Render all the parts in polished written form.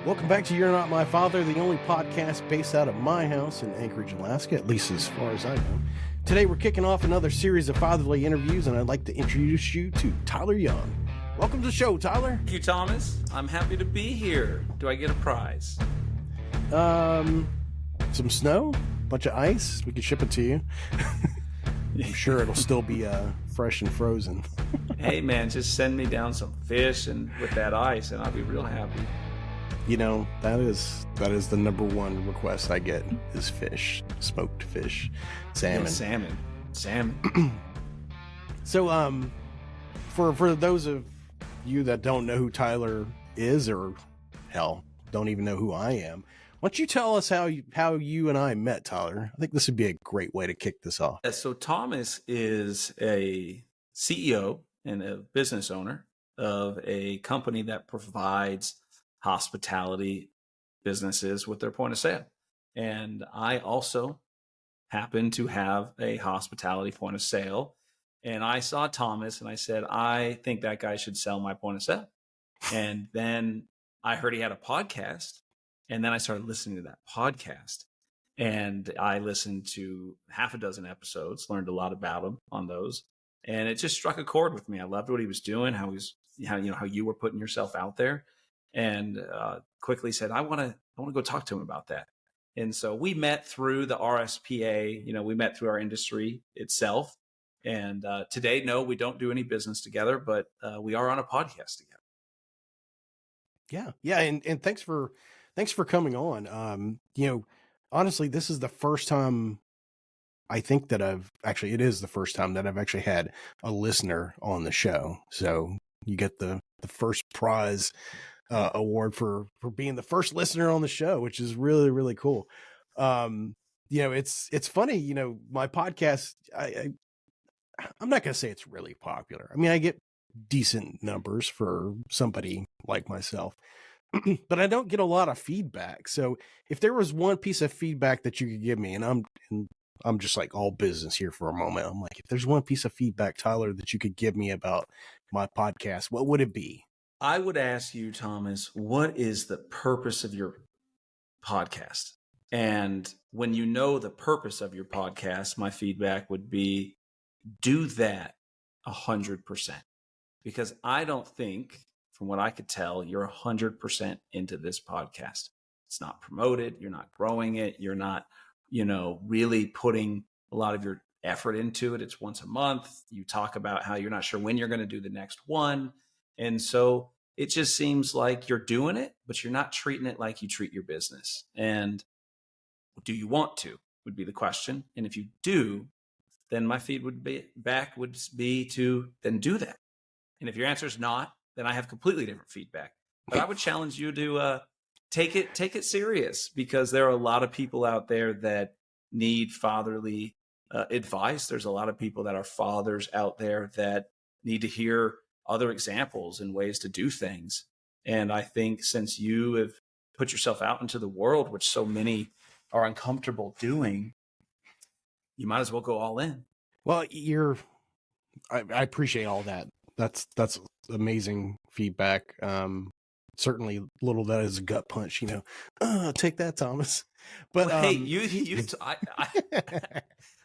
Welcome back to You're Not My Father, the only podcast based out of my house in Anchorage, Alaska, at least as far as I know. Today we're kicking off another series of fatherly interviews, and I'd like to introduce you to Tyler Young. Welcome to the show, Tyler. Thank you, Thomas. I'm happy to be here. Do I get a prize? Some snow, bunch of ice. We can ship it to you. I'm sure it'll still be fresh and frozen. Hey, man, just send me down some fish and with that ice, and I'll be real happy. You know, that is the number one request I get is fish, smoked fish, salmon. Yeah, salmon. So, for those of you that don't know who Tyler is, or hell, don't even know who I am, why don't you tell us how you and I met, Tyler? I think this would be a great way to kick this off. Yeah, so Thomas is a CEO and a business owner of a company that provides hospitality businesses with their point of sale. And I also happen to have a hospitality point of sale. And I saw Thomas and I said, I think that guy should sell my point of sale. And then I heard he had a podcast. And then I started listening to that podcast. And I listened to half a dozen episodes, learned a lot about him on those. And it just struck a chord with me. I loved what he was doing, how you were putting yourself out there. And quickly said, I want to go talk to him about that. And so we met through the RSPA, we met through our industry itself. And today, no, we don't do any business together, but we are on a podcast together. Yeah. And thanks for coming on. Honestly, this is the first time I think that it is the first time that I've actually had a listener on the show. So you get the first prize award for being the first listener on the show, which is really, really cool. It's funny, my podcast, I'm not going to say it's really popular. I mean, I get decent numbers for somebody like myself, but I don't get a lot of feedback. So if there was one piece of feedback that you could give me, and I'm just like all business here for a moment. I'm like, if there's one piece of feedback, Tyler, that you could give me about my podcast, what would it be? I would ask you, Thomas, what is the purpose of your podcast? And when you know the purpose of your podcast, my feedback would be do that 100%. Because I don't think, from what I could tell, you're 100% into this podcast. It's not promoted. You're not growing it. You're not, really putting a lot of your effort into it. It's once a month. You talk about how you're not sure when you're going to do the next one. And so it just seems like you're doing it, but you're not treating it like you treat your business. And do you want to, would be the question. And if you do, then my feed would be to then do that. And if your answer is not, then I have completely different feedback. But I would challenge you to take it serious, because there are a lot of people out there that need fatherly advice. There's a lot of people that are fathers out there that need to hear other examples and ways to do things. And I think since you have put yourself out into the world, which so many are uncomfortable doing, you might as well go all in. Well, I appreciate all that. That's amazing feedback. Certainly little that is a gut punch, take that, Thomas. But well, hey,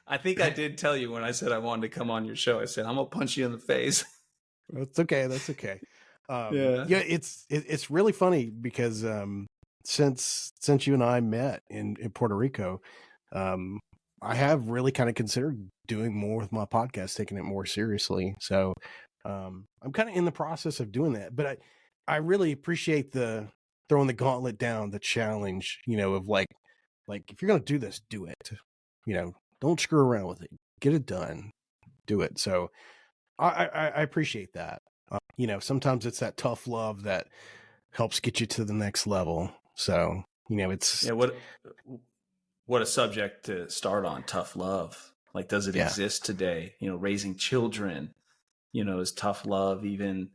I think I did tell you when I said I wanted to come on your show, I said, I'm gonna punch you in the face. That's okay. That's okay. Yeah, it's really funny because since you and I met in Puerto Rico, I have really kind of considered doing more with my podcast, taking it more seriously. So I'm kind of in the process of doing that. But I really appreciate the throwing the gauntlet down, the challenge, of like if you're gonna do this, do it. Don't screw around with it. Get it done. Do it. So I appreciate that. Sometimes it's that tough love that helps get you to the next level. So, it's what a subject to start on, tough love. Like, does it exist today? Raising children, is tough love even,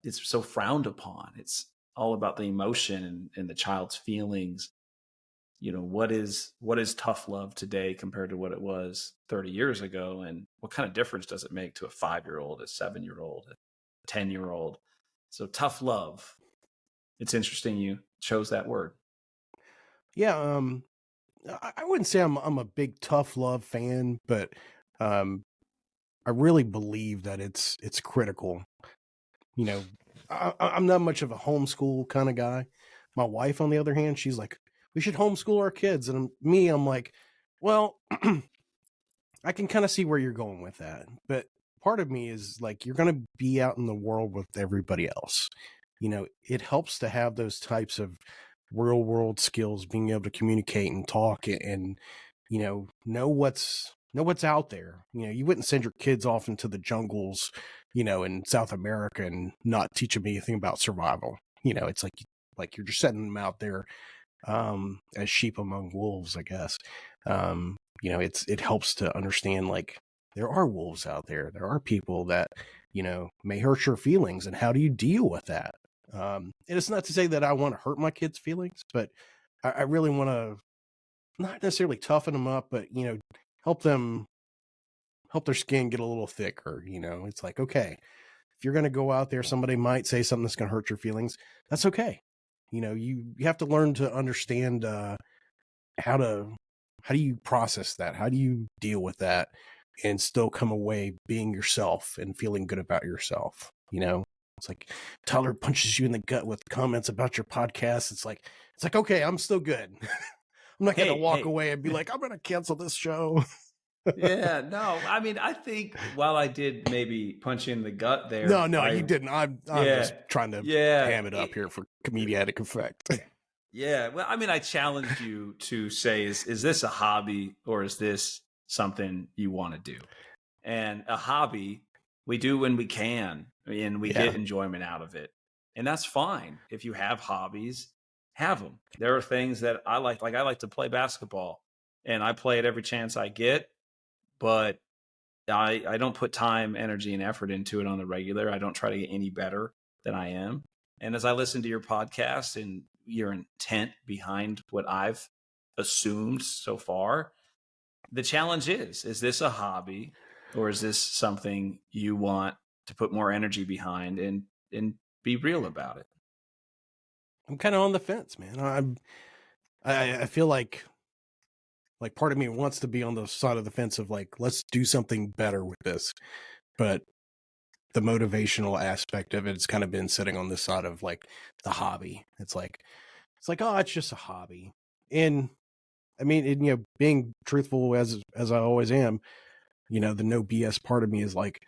it's so frowned upon. It's all about the emotion and the child's feelings. What is tough love today compared to what it was 30 years ago? And what kind of difference does it make to a 5-year-old, a 7-year-old, a 10-year-old? So tough love. It's interesting you chose that word. Yeah, I wouldn't say I'm a big tough love fan, but um, I really believe that it's critical. You know, I'm not much of a homeschool kind of guy. My wife, on the other hand, she's like, we should homeschool our kids, and I'm like, well, I can kind of see where you're going with that, but part of me is like, you're going to be out in the world with everybody else. It helps to have those types of real world skills, being able to communicate and talk and know what's out there. You wouldn't send your kids off into the jungles, in South America and not teach them anything about survival. It's like you're just setting them out there as sheep among wolves, I guess. It helps to understand, like, there are wolves out there. There are people that, may hurt your feelings, and how do you deal with that? And it's not to say that I want to hurt my kids' feelings, but I really want to not necessarily toughen them up, but, help their skin get a little thicker. It's like, okay, if you're going to go out there, somebody might say something that's going to hurt your feelings. That's okay. You have to learn to understand, how do you process that? How do you deal with that and still come away being yourself and feeling good about yourself? It's like Tyler punches you in the gut with comments about your podcast. It's like, okay, I'm still good. I'm not going to walk away and be like, I'm going to cancel this show. Yeah, no, I mean, I think while I did maybe punch you in the gut there. No, you didn't. I'm just trying to ham it up here for comedic effect. Yeah, well, I mean, I challenged you to say, is this a hobby or is this something you want to do? And a hobby we do when we can, and we get enjoyment out of it. And that's fine. If you have hobbies, have them. There are things that I like I like to play basketball, and I play it every chance I get, but I don't put time, energy, and effort into it on the regular. I don't try to get any better than I am. And as I listen to your podcast and your intent behind what I've assumed so far, the challenge is this a hobby or is this something you want to put more energy behind and be real about it? I'm kind of on the fence, man. I feel like part of me wants to be on the side of the fence of like, let's do something better with this. But the motivational aspect of it's kind of been sitting on this side of like the hobby. It's like, oh, it's just a hobby. And I mean, being truthful as I always am, the no BS part of me is like,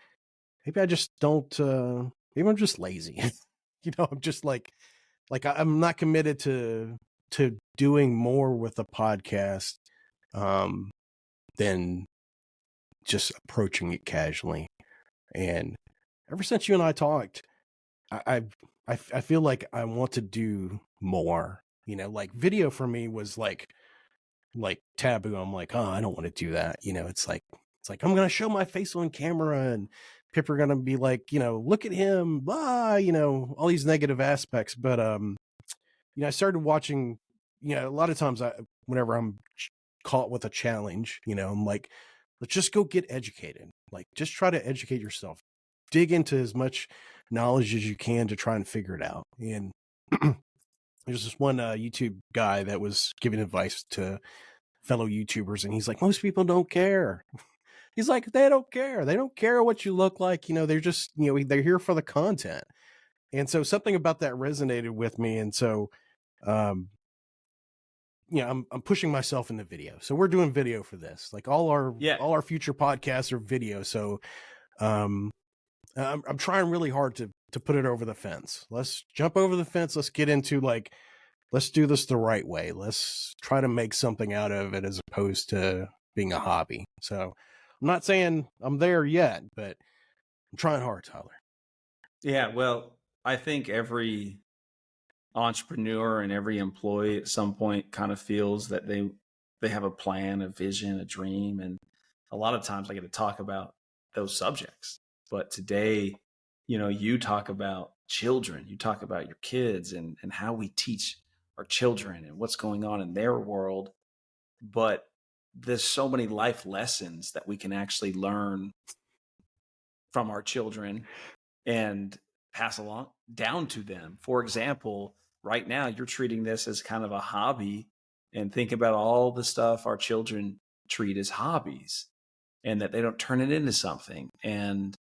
maybe I just don't, maybe I'm just lazy. I'm just like I'm not committed to doing more with the podcast than just approaching it casually. And ever since you and I talked, I feel like I want to do more. Like video for me was like taboo. I'm like, oh, I don't want to do that. It's like I'm gonna show my face on camera and people are gonna be like, look at him, blah, all these negative aspects. But I started watching, a lot of times whenever I'm caught with a challenge, I'm like, let's just go get educated. Like, just try to educate yourself. Dig into as much knowledge as you can to try and figure it out. And there's this one YouTube guy that was giving advice to fellow YouTubers, and he's like, most people don't care. He's like, they don't care. They don't care what you look like. They're just, they're here for the content. And so something about that resonated with me. And so, I'm pushing myself into video. So we're doing video for this. Like all our future podcasts are video. So, I'm trying really hard to put it over the fence. Let's jump over the fence. Let's get into let's do this the right way. Let's try to make something out of it as opposed to being a hobby. So I'm not saying I'm there yet, but I'm trying hard, Tyler. Yeah, well, I think every entrepreneur and every employee at some point kind of feels that they have a plan, a vision, a dream. And a lot of times I get to talk about those subjects. But today, you talk about children, you talk about your kids and how we teach our children and what's going on in their world. But there's so many life lessons that we can actually learn from our children and pass along down to them. For example, right now you're treating this as kind of a hobby, and think about all the stuff our children treat as hobbies and that they don't turn it into something. And,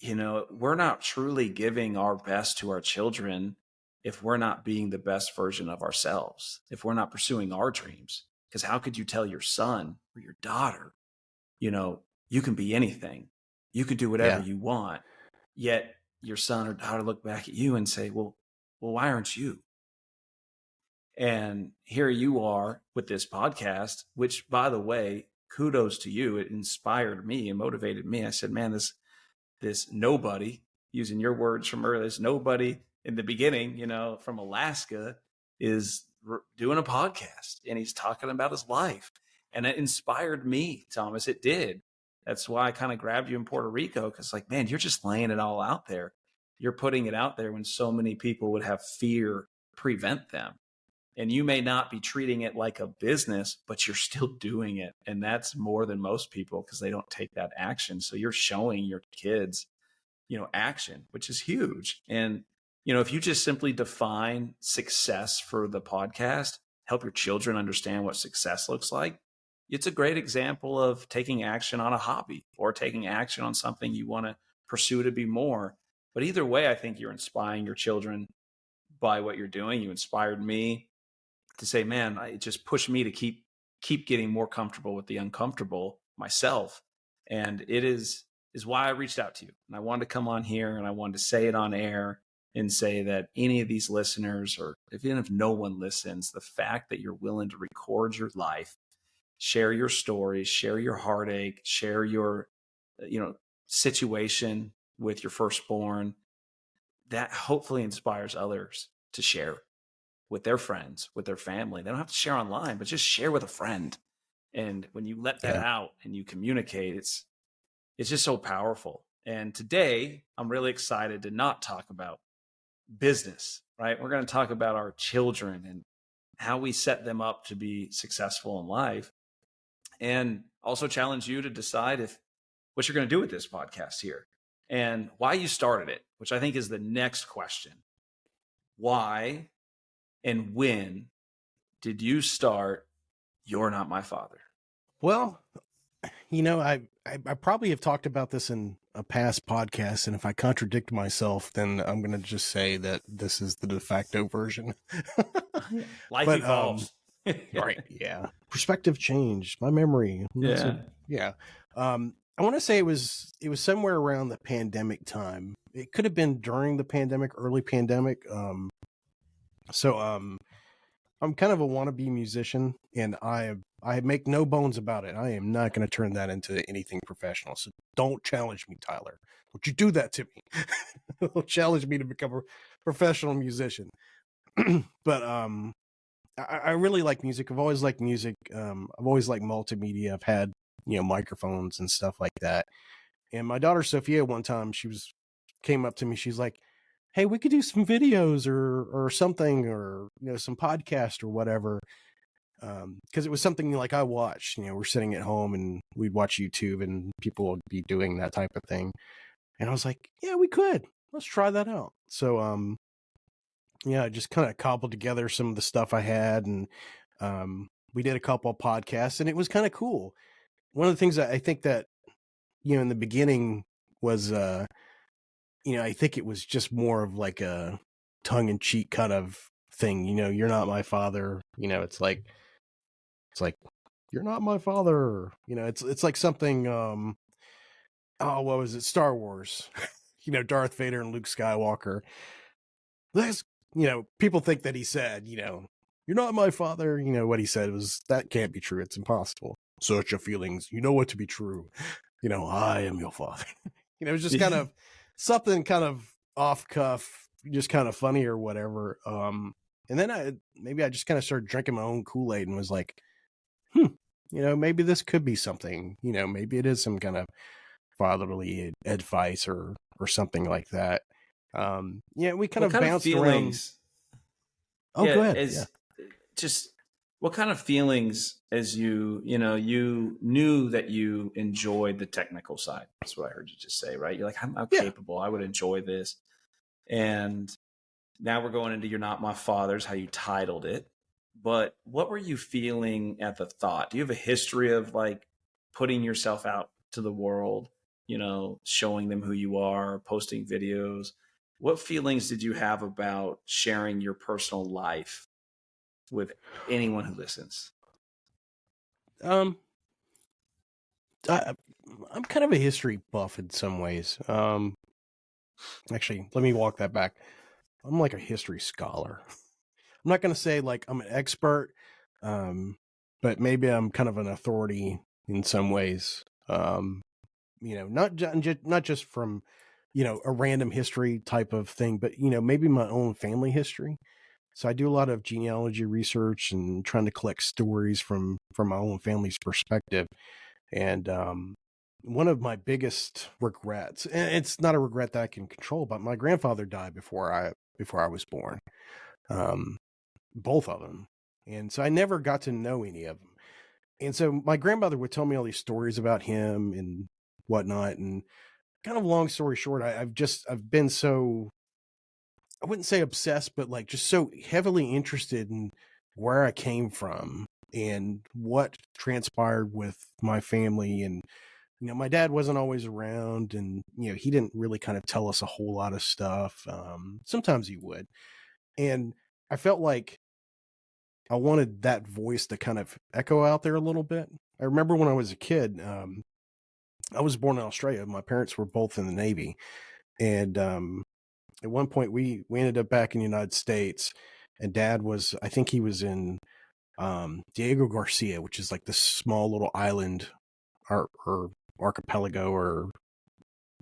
we're not truly giving our best to our children if we're not being the best version of ourselves, if we're not pursuing our dreams. Because how could you tell your son or your daughter, you can be anything, you can do whatever Yeah. you want, yet your son or daughter look back at you and say, well, why aren't you? And here you are with this podcast, which, by the way, kudos to you. It inspired me and motivated me. I said, man, this nobody, using your words from earlier, this nobody in the beginning, from Alaska, is doing a podcast and he's talking about his life. And it inspired me, Thomas. It did. That's why I kind of grabbed you in Puerto Rico, because like, man, you're just laying it all out there. You're putting it out there when so many people would have fear prevent them. And you may not be treating it like a business, but you're still doing it. And that's more than most people, because they don't take that action. So you're showing your kids, action, which is huge. And, if you just simply define success for the podcast, help your children understand what success looks like, it's a great example of taking action on a hobby or taking action on something you want to pursue to be more. But either way, I think you're inspiring your children by what you're doing. You inspired me to say, man, it just pushed me to keep getting more comfortable with the uncomfortable myself. And it is why I reached out to you. And I wanted to come on here and I wanted to say it on air and say that any of these listeners, or even if no one listens, the fact that you're willing to record your life, share your stories, share your heartache, share your, situation with your firstborn, that hopefully inspires others to share with their friends, with their family. They don't have to share online, but just share with a friend. And when you let that Yeah. out and you communicate, it's just so powerful. And today I'm really excited to not talk about business, right? We're going to talk about our children and how we set them up to be successful in life, and also challenge you to decide what you're going to do with this podcast here and why you started it, which I think is the next question. Why and when did you start You're Not My Father? Well, I probably have talked about this in a past podcast, and if I contradict myself, then I'm going to just say that this is the de facto version. Life But evolves. right, yeah. Perspective changed my memory. Yeah. I want to say it was somewhere around the pandemic time. It could have been during the pandemic, early pandemic. I'm kind of a wannabe musician, and I make no bones about it. I am not going to turn that into anything professional. So don't challenge me, Tyler. Don't you do that to me. Don't challenge me to become a professional musician. But I really like music. I've always liked music. I've always liked multimedia. I've had microphones and stuff like that. And my daughter Sophia, one time, came up to me. She's like, "Hey, we could do some videos or something, or some podcast or whatever." Because it was something like I watched. We're sitting at home and we'd watch YouTube, and people would be doing that type of thing. And I was like, "Yeah, we could. Let's try that out." So I just kind of cobbled together some of the stuff I had, and we did a couple of podcasts, and it was kind of cool. One of the things that I think that in the beginning was I think it was just more of like a tongue-in-cheek kind of thing. You're not my father. It's like you're not my father. It's like something. What was it? Star Wars. Darth Vader and Luke Skywalker. That's people think that he said, you're not my father. What he said was, that can't be true. It's impossible. Search your feelings. You know what to be true. I am your father. It's just kind of something kind of off cuff, just kind of funny or whatever. And then I just kind of started drinking my own Kool-Aid and was like, maybe this could be something, maybe it is some kind of fatherly advice or something like that. We kind What of kind of bounced feelings? around. Yeah, Go ahead. as just what kind of feelings as you knew that you enjoyed the technical side? That's what I heard you just say, right? You're like, I'm Yeah. capable. I would enjoy this. And now we're going into You're Not My Father's, how you titled it. But what were you feeling at the thought? Do you have a history of like putting yourself out to the world, showing them who you are, posting videos? What feelings did you have about sharing your personal life with anyone who listens? Um, I, I'm kind of a history buff in some ways. Actually, let me walk that back. I'm like a history scholar. I'm not going to say like I'm an expert, but maybe I'm kind of an authority in some ways. Not just from a random history type of thing, but maybe my own family history. So I do a lot of genealogy research and trying to collect stories from my own family's perspective. And one of my biggest regrets, and it's not a regret that I can control, but my grandfather died before I was born. Um, both of them. And so I never got to know any of them. And so my grandmother would tell me all these stories about him and whatnot. And kind of long story short, I've been so, I wouldn't say obsessed, but like just so heavily interested in where I came from and what transpired with my family. And my dad wasn't always around, and he didn't really kind of tell us a whole lot of stuff. Sometimes he would, and I felt like I wanted that voice to kind of echo out there a little bit. I remember when I was a kid, I was born in Australia. My parents were both in the Navy, and at one point we ended up back in the United States, and Dad was, I think he was in Diego Garcia, which is like this small little island or archipelago or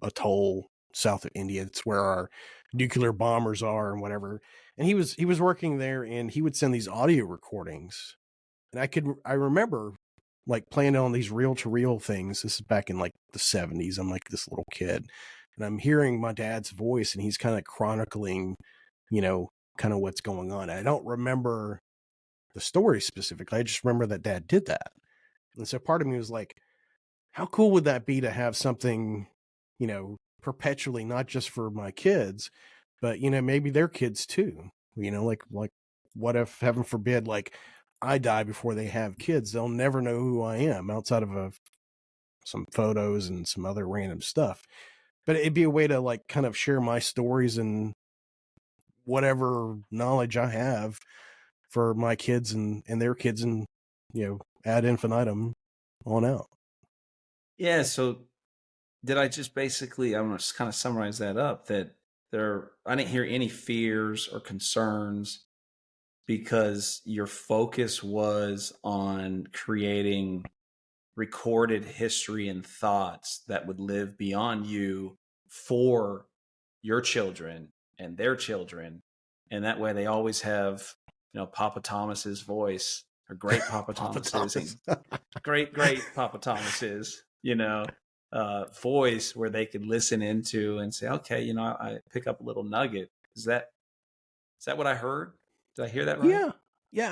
atoll south of India. It's where our nuclear bombers are and whatever. And he was working there, and he would send these audio recordings. And I remember like playing on these reel to reel things. This is back in like the 70s. I'm like this little kid, and I'm hearing my dad's voice, and he's kind of chronicling, kind of what's going on. I don't remember the story specifically. I just remember that Dad did that. And so part of me was like, how cool would that be to have something, perpetually, not just for my kids, but, maybe their kids too, like what if, heaven forbid, like I die before they have kids, they'll never know who I am outside of some photos and some other random stuff. But it'd be a way to like kind of share my stories and whatever knowledge I have for my kids and their kids, and, ad infinitum on out. Yeah. So did I just basically, I'm going to just kind of summarize that up, that I didn't hear any fears or concerns because your focus was on creating recorded history and thoughts that would live beyond you for your children and their children. And that way they always have, Papa Thomas's voice, or great Papa Papa Thomas's Thomas. and great Papa Thomas's, voice where they could listen into and say, okay, I pick up a little nugget. Is that what I heard? Did I hear that right? Yeah,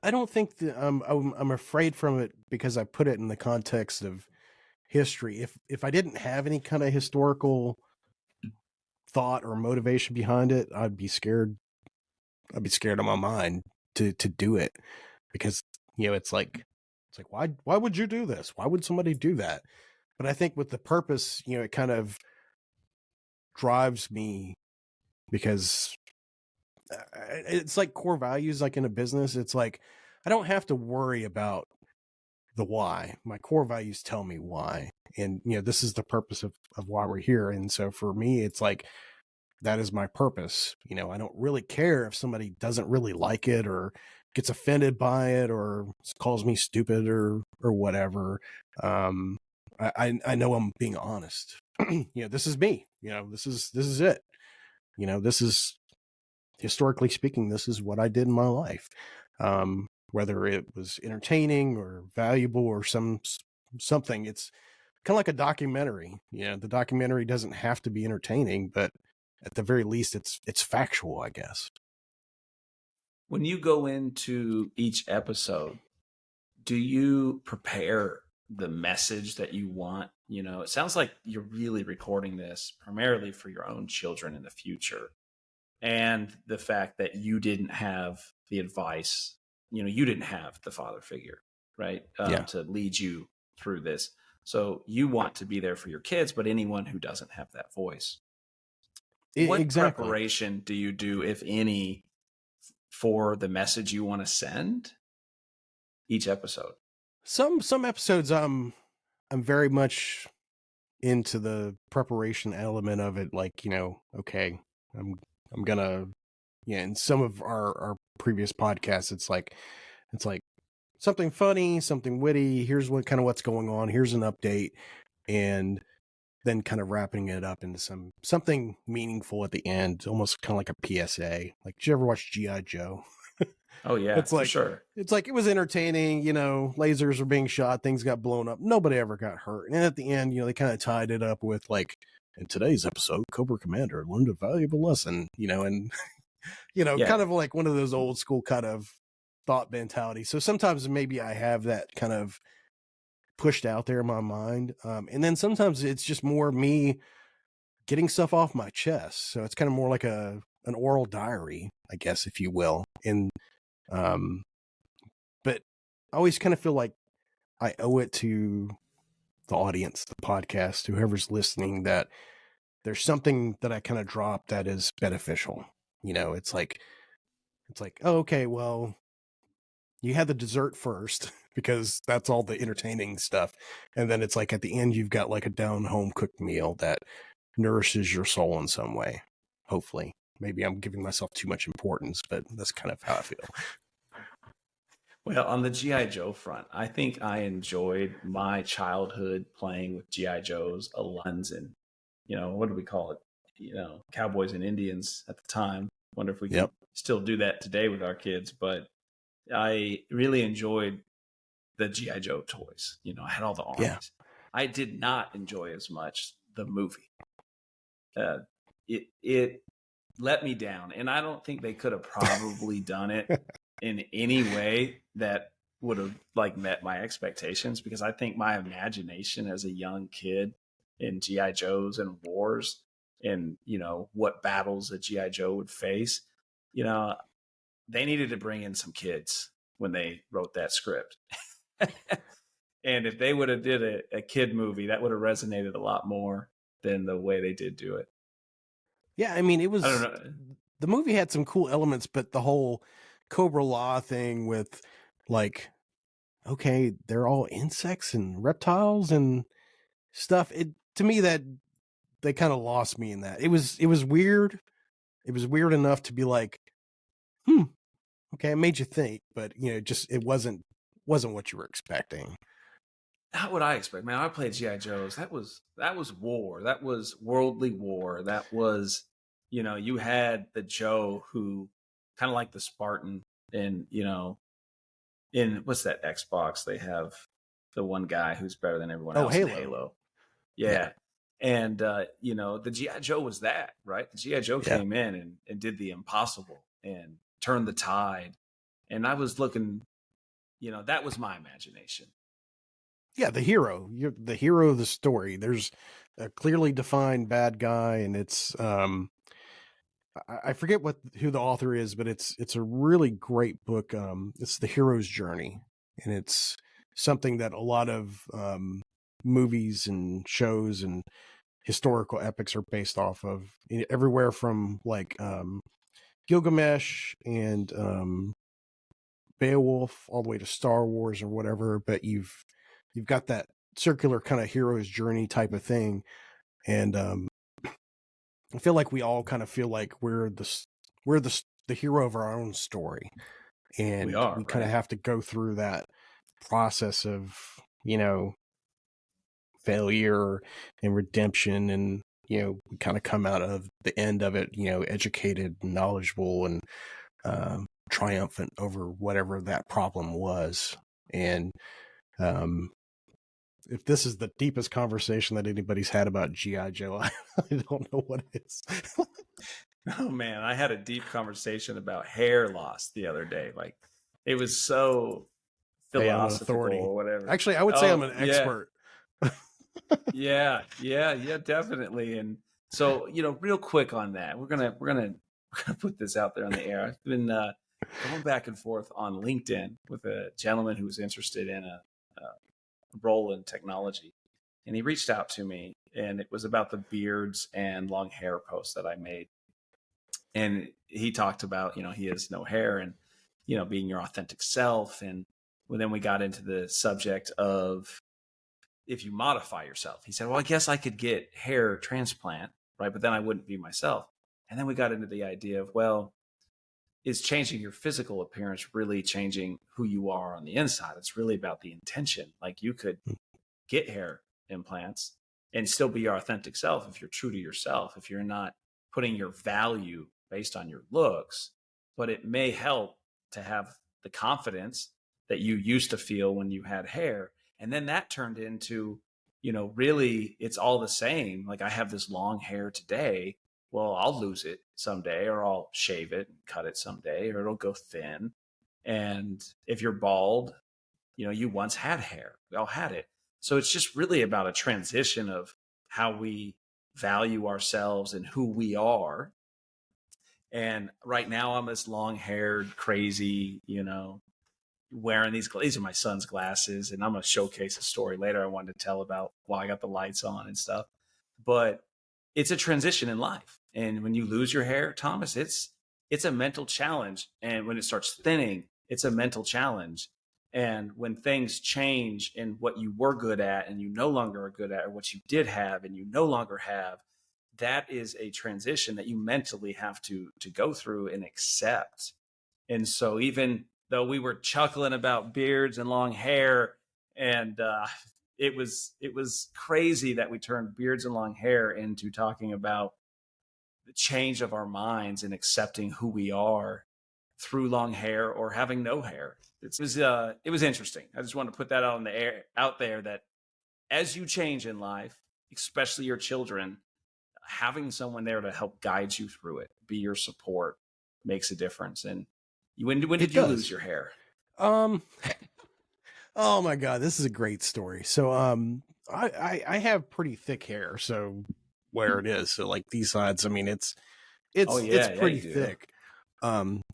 I don't think that I'm afraid from it because I put it in the context of history. If I didn't have any kind of historical thought or motivation behind it, I'd be scared. I'd be scared of my mind to do it, because it's like why would you do this? Why would somebody do that? But I think with the purpose, it kind of drives me, because it's like core values, like in a business. It's like I don't have to worry about the why. My core values tell me why. And, this is the purpose of why we're here. And so for me, it's like, that is my purpose. I don't really care if somebody doesn't really like it or gets offended by it or calls me stupid or whatever. I know I'm being honest. This is me. This is it. This is, historically speaking, this is what I did in my life. Whether it was entertaining or valuable or something, it's kind of like a documentary. The documentary doesn't have to be entertaining, but at the very least, it's factual, I guess. When you go into each episode, do you prepare the message that you want? It sounds like you're really recording this primarily for your own children in the future. and the fact that you didn't have the advice, you didn't have the father figure, right? Yeah. To lead you through this. So you want to be there for your kids, but anyone who doesn't have that voice. What Exactly. preparation do you do, if any, for the message you want to send each episode? Some episodes I'm very much into the preparation element of it, like, okay, I'm gonna, in some of our previous podcasts, it's like something funny, something witty, here's what's going on, here's an update, and then kind of wrapping it up into something meaningful at the end, almost kind of like a PSA. Like, did you ever watch G.I. Joe? Oh yeah, for sure. It's like, it was entertaining, lasers were being shot, things got blown up, nobody ever got hurt. And at the end, they kind of tied it up with, like, in today's episode, Cobra Commander learned a valuable lesson, and Yeah. kind of like one of those old school kind of thought mentality. So sometimes maybe I have that kind of pushed out there in my mind. And then sometimes it's just more me getting stuff off my chest. So it's kind of more like an oral diary, I guess, if you will. And, but I always kind of feel like I owe it to the audience, the podcast, whoever's listening, that there's something that I kind of drop that is beneficial. It's like, oh, okay, well, you had the dessert first because that's all the entertaining stuff. And then it's like at the end, you've got like a down home cooked meal that nourishes your soul in some way. Hopefully. Maybe I'm giving myself too much importance, but that's kind of how I feel. Well, on the G.I. Joe front, I think I enjoyed my childhood playing with G.I. Joes, a lens, and, what do we call it? Cowboys and Indians at the time. Wonder if we can still do that today with our kids. But I really enjoyed the G.I. Joe toys. I had all the armies. Yeah. I did not enjoy as much the movie. It let me down. And I don't think they could have probably done it in any way that would have met my expectations, because I think my imagination as a young kid in G.I. Joes and wars and, what battles a G.I. Joe would face, they needed to bring in some kids when they wrote that script. And if they would have did a kid movie, that would have resonated a lot more than the way they did do it. Yeah, I mean, it was, I don't know. The movie had some cool elements, but the whole Cobra Law thing with, like, okay, they're all insects and reptiles and stuff. To me, that they kind of lost me in that. It was weird. It was weird enough to be like, okay, it made you think, but just it wasn't what you were expecting. Not what I expect, man. I played G.I. Joes. That was war. That was worldly war. That was, you had the Joe who kind of like the Spartan, and in what's that Xbox? They have the one guy who's better than everyone else. Halo. In Halo. Yeah. And the G.I. Joe was that, right? The G.I. Joe came in and did the impossible and turned the tide. And I was looking, that was my imagination. Yeah, the hero. You're the hero of the story. There's a clearly defined bad guy, and it's I forget who the author is, but it's a really great book. It's The Hero's Journey, and it's something that a lot of movies and shows and historical epics are based off of. Everywhere from like Gilgamesh and Beowulf all the way to Star Wars or whatever, but you've got that circular kind of hero's journey type of thing. And I feel like we all kind of feel like we're the hero of our own story. And we kind of have to go through that process of, failure and redemption. And, we kind of come out of the end of it, educated, knowledgeable, and triumphant over whatever that problem was. And if this is the deepest conversation that anybody's had about G.I. Joe, I don't know what it is. Oh man, I had a deep conversation about hair loss the other day. Like, it was so philosophical or whatever. Actually, I would say I'm an expert. Yeah, definitely. And so, real quick on that, we're gonna we're going to put this out there on the air. I've been going back and forth on LinkedIn with a gentleman who was interested in a role in technology. And he reached out to me, and it was about the beards and long hair post that I made. And he talked about, he has no hair and, being your authentic self. And then we got into the subject of if you modify yourself. He said, well, I guess I could get hair transplant, right? But then I wouldn't be myself. And then we got into the idea of, well, is changing your physical appearance really changing who you are on the inside? It's really about the intention. Like you could get hair implants and still be your authentic self if you're true to yourself, if you're not putting your value based on your looks, but it may help to have the confidence that you used to feel when you had hair. And then that turned into, really it's all the same. Like I have this long hair today. Well, I'll lose it someday, or I'll shave it and cut it someday, or it'll go thin. And if you're bald, you once had hair. We all had it. So it's just really about a transition of how we value ourselves and who we are. And right now I'm this long haired, crazy, wearing these are my son's glasses, and I'm going to showcase a story later I wanted to tell about why I got the lights on and stuff. But it's a transition in life. And when you lose your hair, Thomas, it's a mental challenge. And when it starts thinning, it's a mental challenge. And when things change in what you were good at and you no longer are good at, or what you did have and you no longer have, that is a transition that you mentally have to go through and accept. And so even though we were chuckling about beards and long hair, and it was crazy that we turned beards and long hair into talking about the change of our minds and accepting who we are through long hair or having no hair. It was interesting. I just want to put that out there that as you change in life, especially your children, having someone there to help guide you through it, be your support, makes a difference. And when did you lose your hair? Oh my God, this is a great story. So I have pretty thick hair, so where it is, so like these sides, I mean it's pretty thick.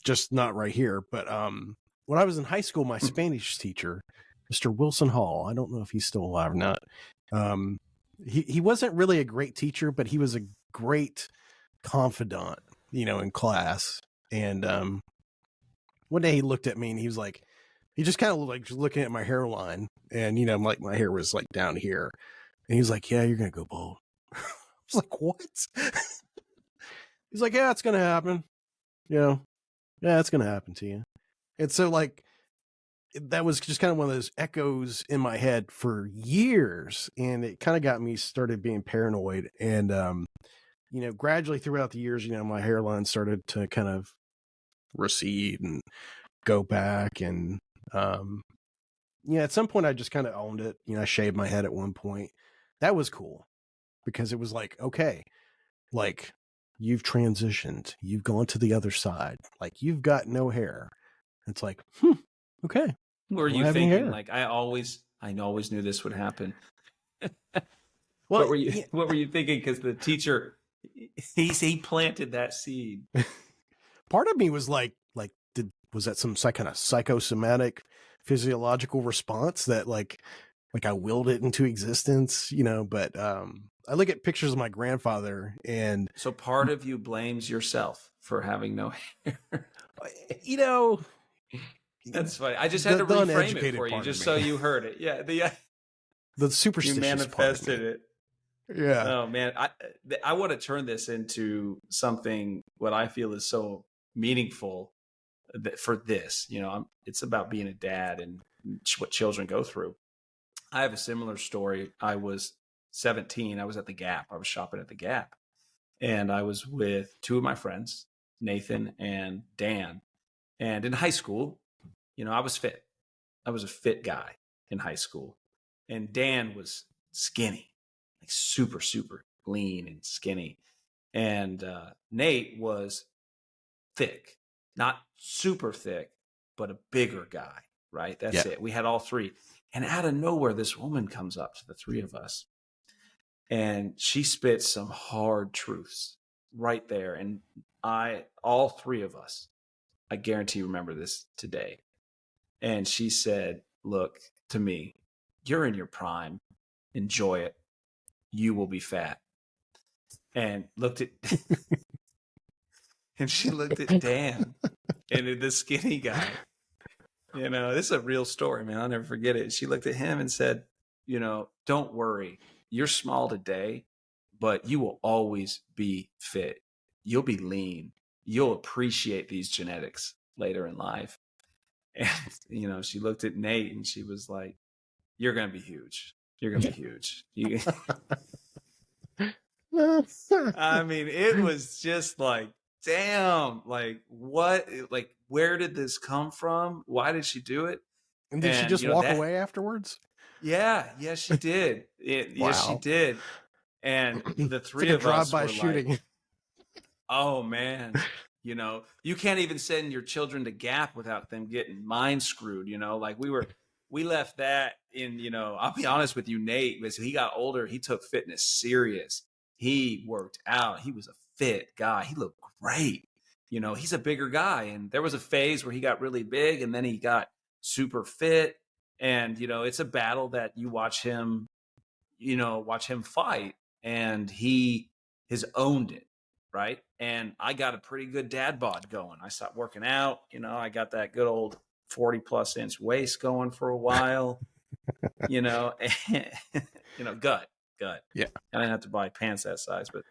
Just not right here. But when I was in high school, my Spanish teacher, Mr. Wilson Hall, I don't know if he's still alive or not. He wasn't really a great teacher, but he was a great confidant, in class. And one day he looked at me and he was like, he just kind of like just looking at my hairline, and like my hair was like down here, and he was like, "Yeah, you're gonna go bald." I was like, "What?" He's like, "Yeah, it's gonna happen. Yeah, it's gonna happen to you." And so like that was just kind of one of those echoes in my head for years, and it kind of got me started being paranoid. And gradually throughout the years, my hairline started to kind of recede and go back. And at some point I just kind of owned it. I shaved my head at one point. That was cool because it was like, okay, like you've transitioned, you've gone to the other side, like you've got no hair. It's like, okay. Were you thinking like, I always knew this would happen? Well, what were you thinking? Because the teacher, he planted that seed. Part of me was like, was that some kind of psychosomatic physiological response that like I willed it into existence, but I look at pictures of my grandfather, and so part of you blames yourself for having no hair. That's funny. I just had to reframe it for you just so you heard it. Yeah. The superstitious you manifested it. Yeah. Oh man. I want to turn this into something what I feel is so meaningful for this. It's about being a dad and what children go through. I have a similar story. I was 17. I was at the Gap. I was shopping at the Gap, and I was with two of my friends, Nathan and Dan. And in high school, I was fit. I was a fit guy in high school. And Dan was skinny, like super, super lean and skinny. And Nate was thick, not super thick, but a bigger guy, right? That's it. We had all three. And out of nowhere, this woman comes up to the three of us, and she spits some hard truths. right there. And all three of us, I guarantee remember this today. And she said, look, to me, you're in your prime. Enjoy it. You will be fat. And looked at, and she looked at Dan and the skinny guy. You know, this is a real story, man. I'll never forget it. She looked at him and said, you know, don't worry. You're small today, but you will always be fit. You'll be lean. You'll appreciate these genetics later in life. And, you know, she looked at Nate and she was like, you're going to be huge. You're going to be huge. I mean, it was just like, damn, like what, like, where did this come from? Why did she do it? And did she just walk away afterwards? Yeah, yes, she did. Yes, she did. And the three of us were shooting. Like, oh man, you know, you can't even send your children to Gap without them getting mind screwed. You know, like we left that in. You know, I'll be honest with you, Nate. As he got older, he took fitness serious. He worked out. He was a fit guy. He looked great. You know, he's a bigger guy, and there was a phase where he got really big, and then he got super fit. And, you know, it's a battle that you watch him fight, and he has owned it. Right. And I got a pretty good dad bod going. I stopped working out. You know, I got that good old 40+ inch waist going for a while, you know, and, you know, gut. Yeah. I didn't have to buy pants that size, but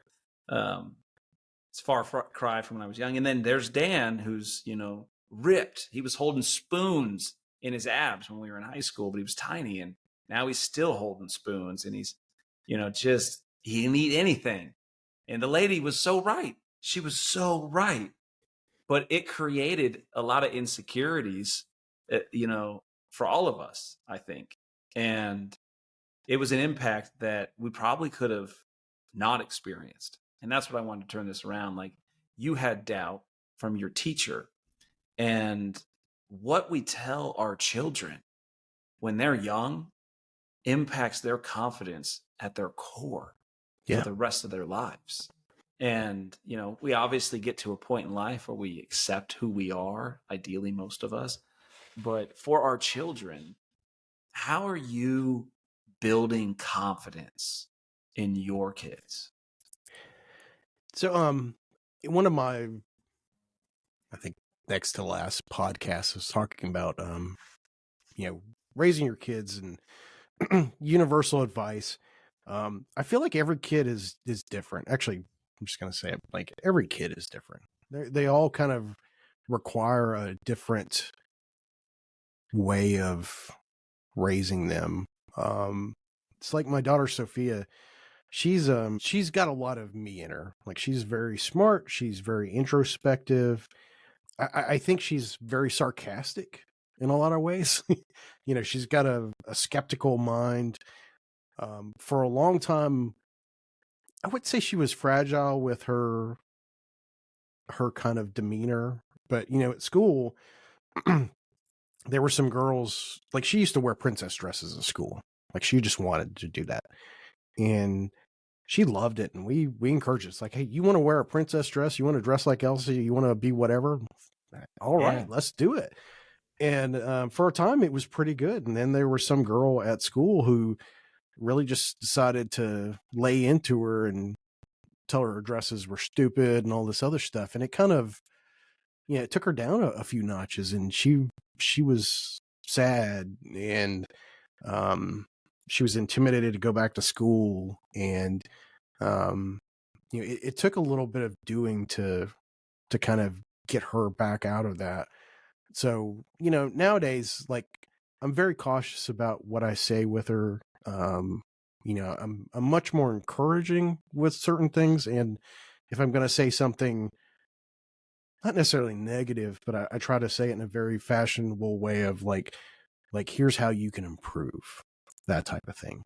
it's far cry from when I was young. And then there's Dan, who's, you know, ripped. He was holding spoons in his abs when we were in high school, but he was tiny, and now he's still holding spoons, and he's, you know, just, he didn't eat anything. And the lady was so right. She was so right. But it created a lot of insecurities, you know, for all of us, I think. And it was an impact that we probably could have not experienced. And that's what I wanted to turn this around. Like, you had doubt from your teacher, and what we tell our children when they're young impacts their confidence at their core for the rest of their lives. And, you know, we obviously get to a point in life where we accept who we are, ideally most of us. But for our children, how are you building confidence in your kids? So, one of my, I think, next to last podcast was talking about, you know, raising your kids and universal advice. I feel like every kid is different. Actually, I'm just going to say it, like, every kid is different. They all kind of require a different way of raising them. It's like my daughter, Sophia. She's got a lot of me in her. Like, she's very smart. She's very introspective. I think she's very sarcastic in a lot of ways. You know, she's got a skeptical mind. For a long time, I would say she was fragile with her kind of demeanor. But, you know, at school, there were some girls, like, she used to wear princess dresses at school. Like, she just wanted to do that. And she loved it. And we encouraged it. It's like, hey, you want to wear a princess dress? You want to dress like Elsa? You want to be whatever? All right, let's do it. And for a time, it was pretty good. And then there was some girl at school who really just decided to lay into her and tell her dresses were stupid and all this other stuff. And it kind of, you know, it took her down a few notches, and she was sad, and she was intimidated to go back to school. And, you know, it took a little bit of doing to kind of get her back out of that. So, you know, nowadays, like, I'm very cautious about what I say with her. You know, I'm much more encouraging with certain things. And if I'm going to say something, not necessarily negative, but I try to say it in a very fashionable way of like, here's how you can improve, that type of thing.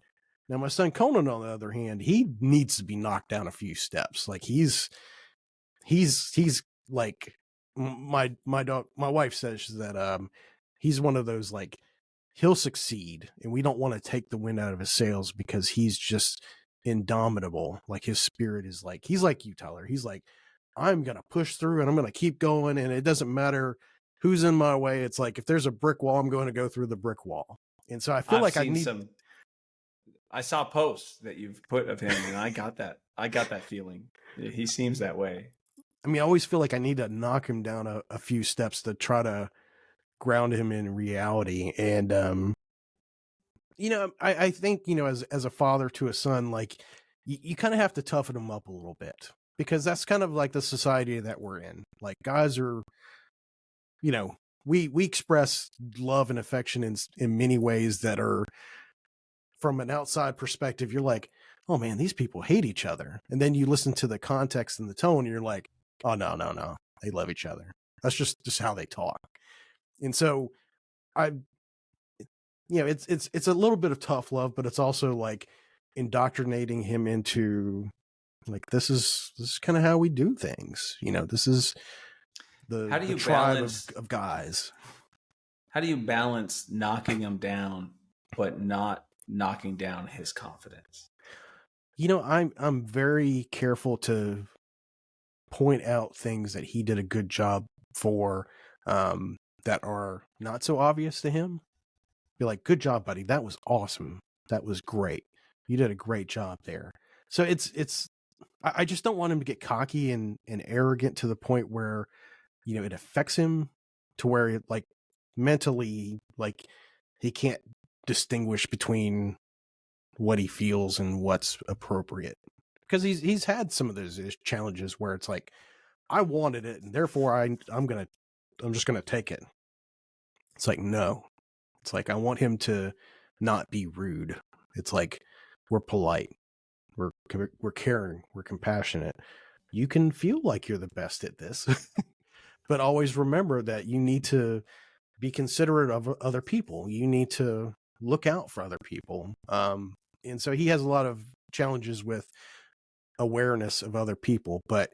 Now, my son Conan, on the other hand, he needs to be knocked down a few steps. Like, he's like, my wife says that he's one of those, like, he'll succeed and we don't want to take the wind out of his sails because he's just indomitable. Like his spirit is like, he's like you, Tyler. He's like, I'm going to push through and I'm going to keep going. And it doesn't matter who's in my way. It's like, if there's a brick wall, I'm going to go through the brick wall. And so I feel like I saw posts that you've put of him, and I got that feeling. He seems that way. I mean, I always feel like I need to knock him down a few steps to try to ground him in reality. And, you know, I think, you know, as a father to a son, like you kind of have to toughen him up a little bit, because that's kind of like the society that we're in. Like guys are, you know, we express love and affection in many ways that are, from an outside perspective, you're like, oh man, these people hate each other. And then you listen to the context and the tone, and you're like, oh no, they love each other. That's just how they talk. And so you know, it's a little bit of tough love, but it's also like indoctrinating him into like, this is kind of how we do things. You know, this is the tribe of guys. How do you balance knocking him down, but not knocking down his confidence? You know, I'm very careful to point out things that he did a good job for, that are not so obvious to him. Be like, good job, buddy. That was awesome. That was great. You did a great job there. So I just don't want him to get cocky and arrogant to the point where, you know, it affects him to where it, like, mentally, like, he can't distinguish between what he feels and what's appropriate. Because he's had some of those challenges where it's like, I wanted it, and therefore I'm just gonna take it. It's like, no. It's like, I want him to not be rude. It's like, we're polite, we're caring, we're compassionate. You can feel like you're the best at this, but always remember that you need to be considerate of other people. You need to look out for other people. And so he has a lot of challenges with awareness of other people, but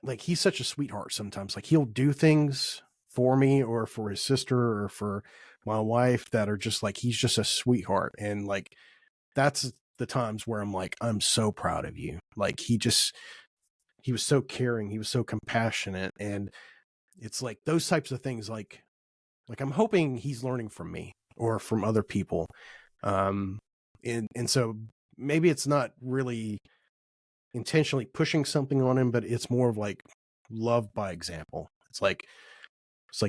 like, he's such a sweetheart sometimes. Like, he'll do things for me or for his sister or for my wife that are just like, he's just a sweetheart. And like, that's the times where I'm like, I'm so proud of you. Like, he was so caring, he was so compassionate. And it's like those types of things, like I'm hoping he's learning from me or from other people. And so maybe it's not really intentionally pushing something on him, but it's more of like love by example. It's like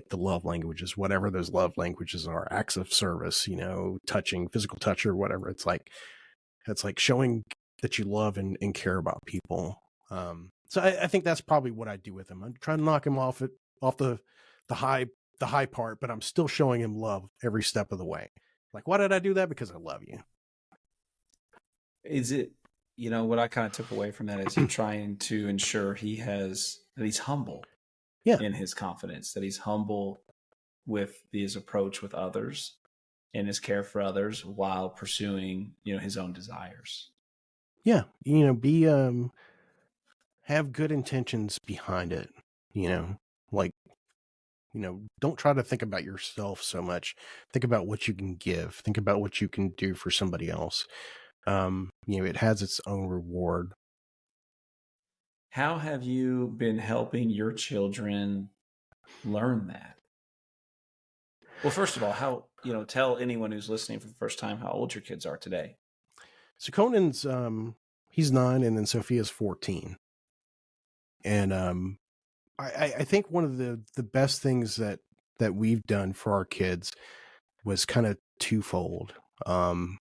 the love languages, whatever those love languages are, acts of service, you know, touching, physical touch or whatever. It's like showing that you love and care about people. So I think that's probably what I do with him. I'm trying to knock him off the high part, but I'm still showing him love every step of the way. Like, why did I do that? Because I love you. Is it, you know, what I kind of took away from that is you're trying to ensure that he's humble in his confidence, that he's humble with his approach with others and his care for others while pursuing, you know, his own desires. Yeah. You know, have good intentions behind it, you know, like, you know, don't try to think about yourself so much. Think about what you can give. Think about what you can do for somebody else. You know, it has its own reward. How have you been helping your children learn that? Well, first of all, tell anyone who's listening for the first time how old your kids are today. So Conan's, he's 9, and then Sophia's 14. And I think one of the best things that we've done for our kids was kind of twofold, and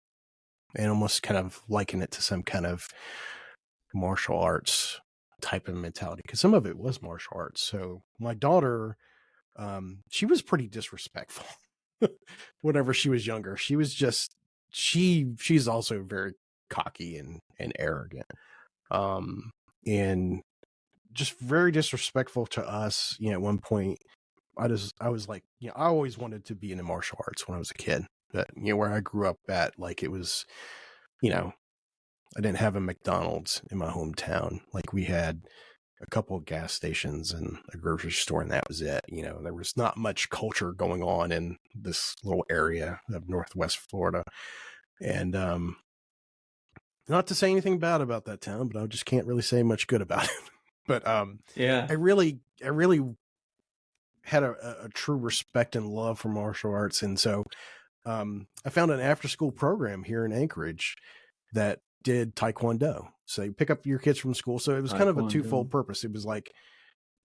almost kind of liken it to some kind of martial arts type of mentality, because some of it was martial arts. So my daughter, she was pretty disrespectful whenever she was younger. She was just, she's also very cocky and arrogant, and just very disrespectful to us. You know, at one point I was like, you know, I always wanted to be in the martial arts when I was a kid, but you know, where I grew up at, like, it was, you know, I didn't have a McDonald's in my hometown. Like, we had a couple of gas stations and a grocery store, and that was it. You know, there was not much culture going on in this little area of Northwest Florida. And Not to say anything bad about that town, but I just can't really say much good about it. But Yeah. I really had a true respect and love for martial arts, and so I found an after school program here in Anchorage that did Taekwondo. So you pick up your kids from school. So it was kind of a twofold purpose. It was like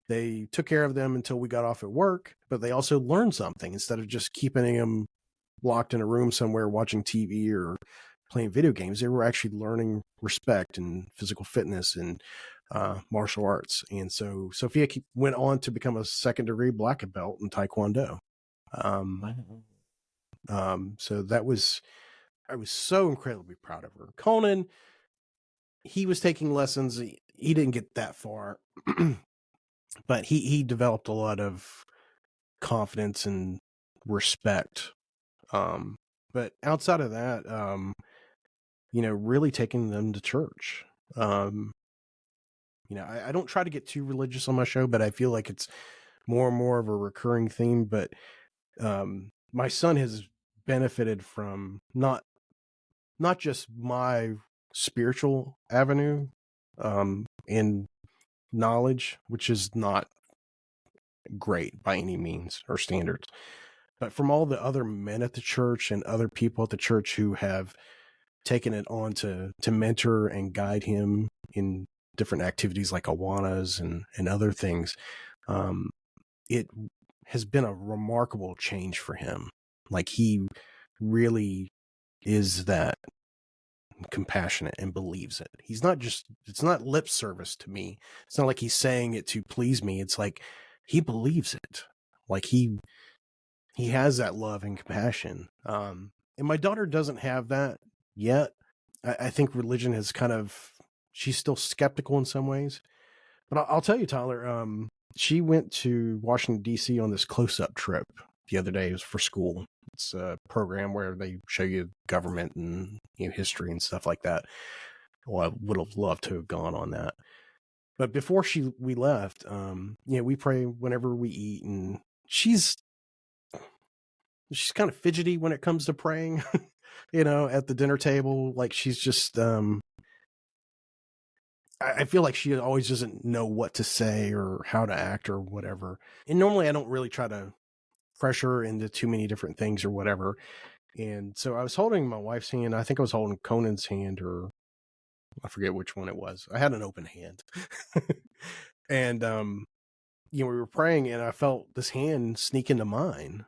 they took care of them until we got off at work, but they also learned something instead of just keeping them locked in a room somewhere watching TV or playing video games. They were actually learning respect and physical fitness and martial arts. And so Sophia went on to become a second-degree black belt in Taekwondo. So that was, I was so incredibly proud of her. Conan, he was taking lessons. He didn't get that far, but he developed a lot of confidence and respect. But outside of that, really taking them to church. I don't try to get too religious on my show, but I feel like it's more and more of a recurring theme. But my son has benefited from not just my spiritual avenue and knowledge, which is not great by any means or standards, but from all the other men at the church and other people at the church who have taken it on to mentor and guide him in different activities like Awanas and other things. It has been a remarkable change for him. Like, he really is that compassionate and believes it. He's not just, it's not lip service to me. It's not like he's saying it to please me. It's like he believes it. Like he has that love and compassion. And my daughter doesn't have that yet. I think religion has she's still skeptical in some ways. But I'll tell you, Tyler, she went to Washington, D.C. on this close-up trip the other day. It was for school. It's a program where they show you government and history and stuff like that. Well, I would have loved to have gone on that. But before we left, we pray whenever we eat, and she's kind of fidgety when it comes to praying, at the dinner table. Like, she's just, I feel like she always doesn't know what to say or how to act or whatever. And normally I don't really try to pressure her into too many different things or whatever. And so I was holding my wife's hand. I think I was holding Conan's hand, or I forget which one it was. I had an open hand. And, we were praying, and I felt this hand sneak into mine,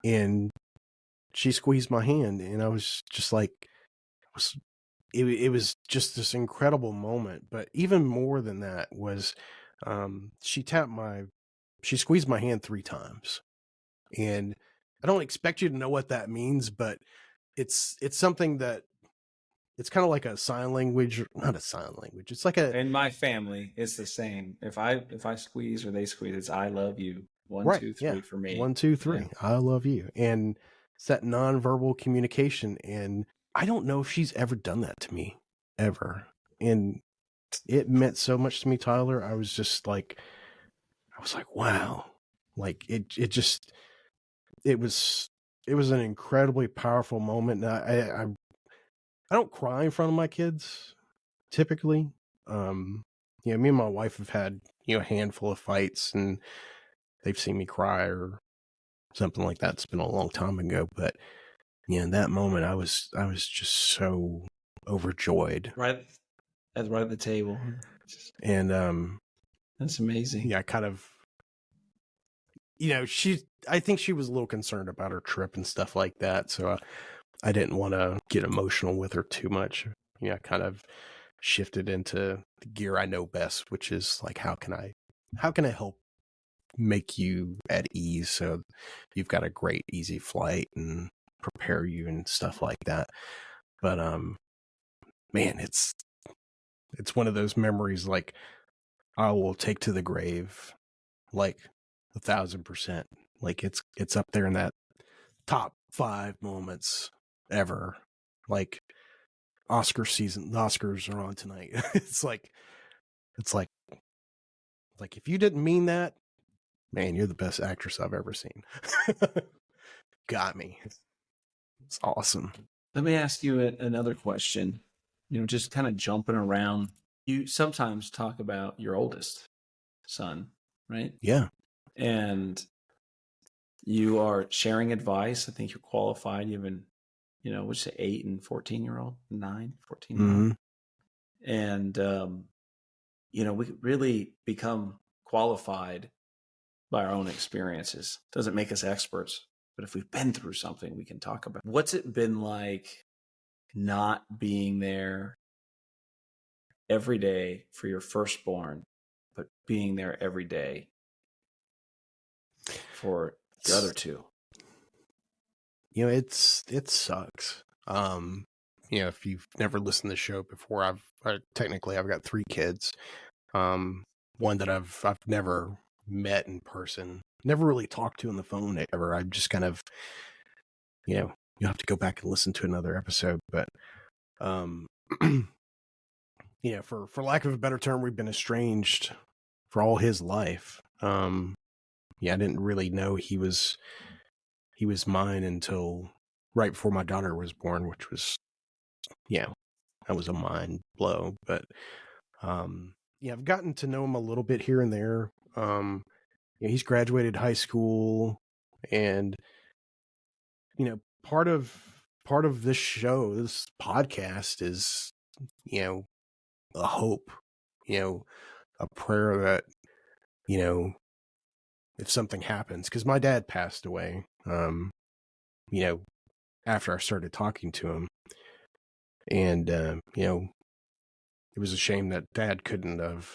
and she squeezed my hand, and I was just like, it was just this incredible moment. But even more than that was, she squeezed my hand 3 times. And I don't expect you to know what that means, but it's something that it's kind of like a sign language, not a sign language. It's like in my family, it's the same. If I squeeze or they squeeze, it's "I love you." 1, right, 2, 3 for me. 1, 2, 3. Yeah. I love you. And it's that nonverbal communication. And I don't know if she's ever done that to me, ever. And it meant so much to me, Tyler. I was like, wow. Like, it was an incredibly powerful moment. And I don't cry in front of my kids typically. Me and my wife have had, a handful of fights, and they've seen me cry or something like that. It's been a long time ago, but in that moment I was just so overjoyed. Right at the table. And that's amazing. Yeah, kind of, I think she was a little concerned about her trip and stuff like that. So I didn't want to get emotional with her too much. I kind of shifted into the gear I know best, which is like, how can I help make you at ease so you've got a great, easy flight, and prepare you and stuff like that. But man, it's one of those memories like I will take to the grave, like 1,000%. Like, it's up there in that top 5 moments ever. Like, Oscar season, the Oscars are on tonight. It's like if you didn't mean that, man, you're the best actress I've ever seen. Got me. It's awesome. Let me ask you another question. just kind of jumping around. You sometimes talk about your oldest son, right? Yeah. And you are sharing advice. I think you're qualified. You have an, what's it, 8 and 14-year-old, 9, 14-year-old. Mm-hmm. And, we really become qualified by our own experiences. Doesn't make us experts, but if we've been through something, we can talk about it. What's it been like not being there every day for your firstborn, but being there every day for your other two? It sucks. If you've never listened to the show before, I've got 3 kids. One that I've never met in person, never really talked to on the phone ever. I just kind of, you'll have to go back and listen to another episode, but, for lack of a better term, we've been estranged for all his life. I didn't really know he was mine until right before my daughter was born, which was, that was a mind blow. But, I've gotten to know him a little bit here and there. He's graduated high school, and, part of this show, this podcast is, a hope, a prayer that, if something happens, because my dad passed away, after I started talking to him. And, it was a shame that Dad couldn't have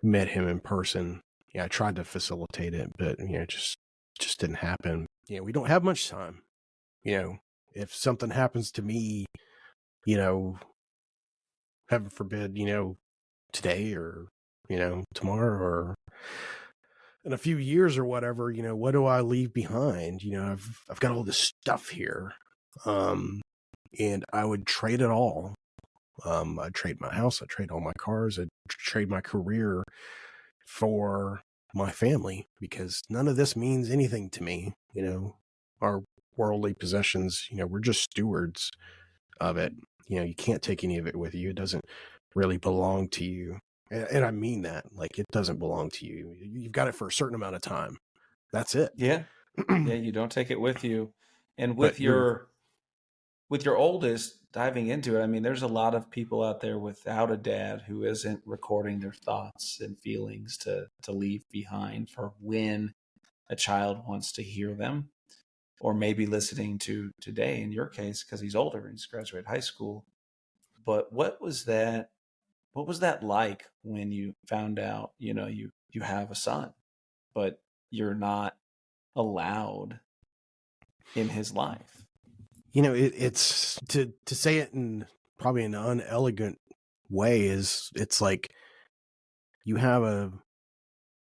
met him in person. I tried to facilitate it, but, it just didn't happen. We don't have much time. If something happens to me, heaven forbid, today or, tomorrow or in a few years or whatever, what do I leave behind? I've got all this stuff here. And I would trade it all. I'd trade my house. I'd trade all my cars. I'd trade my career for my family, because none of this means anything to me. Our worldly possessions, we're just stewards of it. You can't take any of it with you. It doesn't really belong to you. And I mean that, like, it doesn't belong to you. You've got it for a certain amount of time. That's it. Yeah. You don't take it with you. And with your oldest, diving into it, I mean, there's a lot of people out there without a dad who isn't recording their thoughts and feelings to leave behind for when a child wants to hear them, or maybe listening to today, in your case, because he's older and he's graduated high school. But what was that like when you found out, you have a son, but you're not allowed in his life? It's to say it in probably an unelegant way, is it's like you have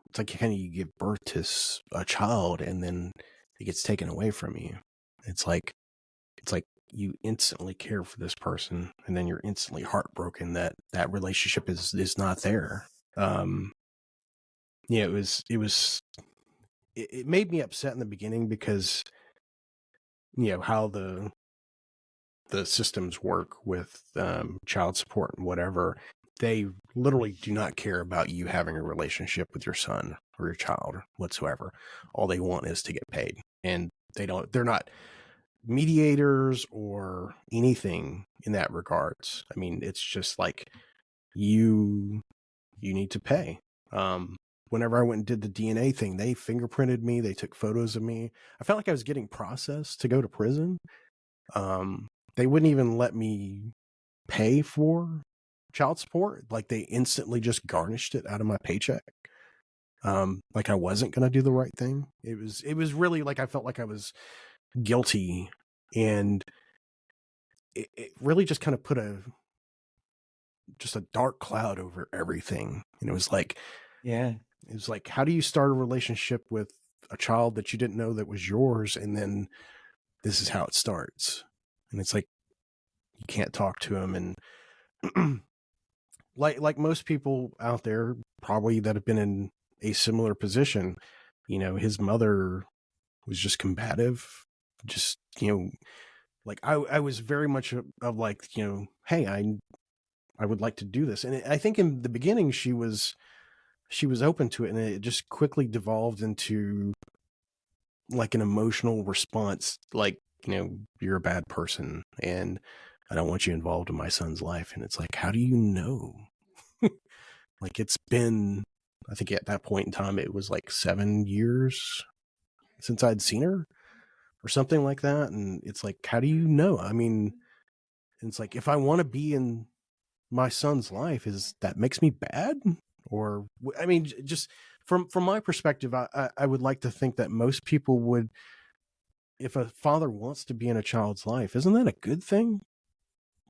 it's like you give birth to a child and then it gets taken away from you. It's like you instantly care for this person, and then you're instantly heartbroken that that relationship is not there. It made me upset in the beginning, because how the systems work with child support and whatever. They literally do not care about you having a relationship with your son or your child whatsoever. All they want is to get paid, and they're not mediators or anything in that regards. I mean, it's just like you need to pay. Whenever I went and did the DNA thing, they fingerprinted me, they took photos of me. I felt like I was getting processed to go to prison. They wouldn't even let me pay for child support. Like, they instantly just garnished it out of my paycheck. Like I wasn't going to do the right thing. It was really like, I felt like I was guilty, and it really just kind of put a dark cloud over everything. And it was like, how do you start a relationship with a child that you didn't know that was yours, and then this is how it starts? And it's like, you can't talk to him. And like most people out there probably that have been in a similar position, his mother was just combative, just, like I was very much of like, hey, I would like to do this. And I think in the beginning she was open to it, and it just quickly devolved into like an emotional response, like, you're a bad person and I don't want you involved in my son's life. And it's like, how do you know? Like, it's been, I think at that point in time, it was like 7 years since I'd seen her or something like that. And it's like, how do you know? I mean, it's like, if I want to be in my son's life, is that makes me bad? Or, I mean, just from my perspective, I would like to think that most people would, if a father wants to be in a child's life, isn't that a good thing?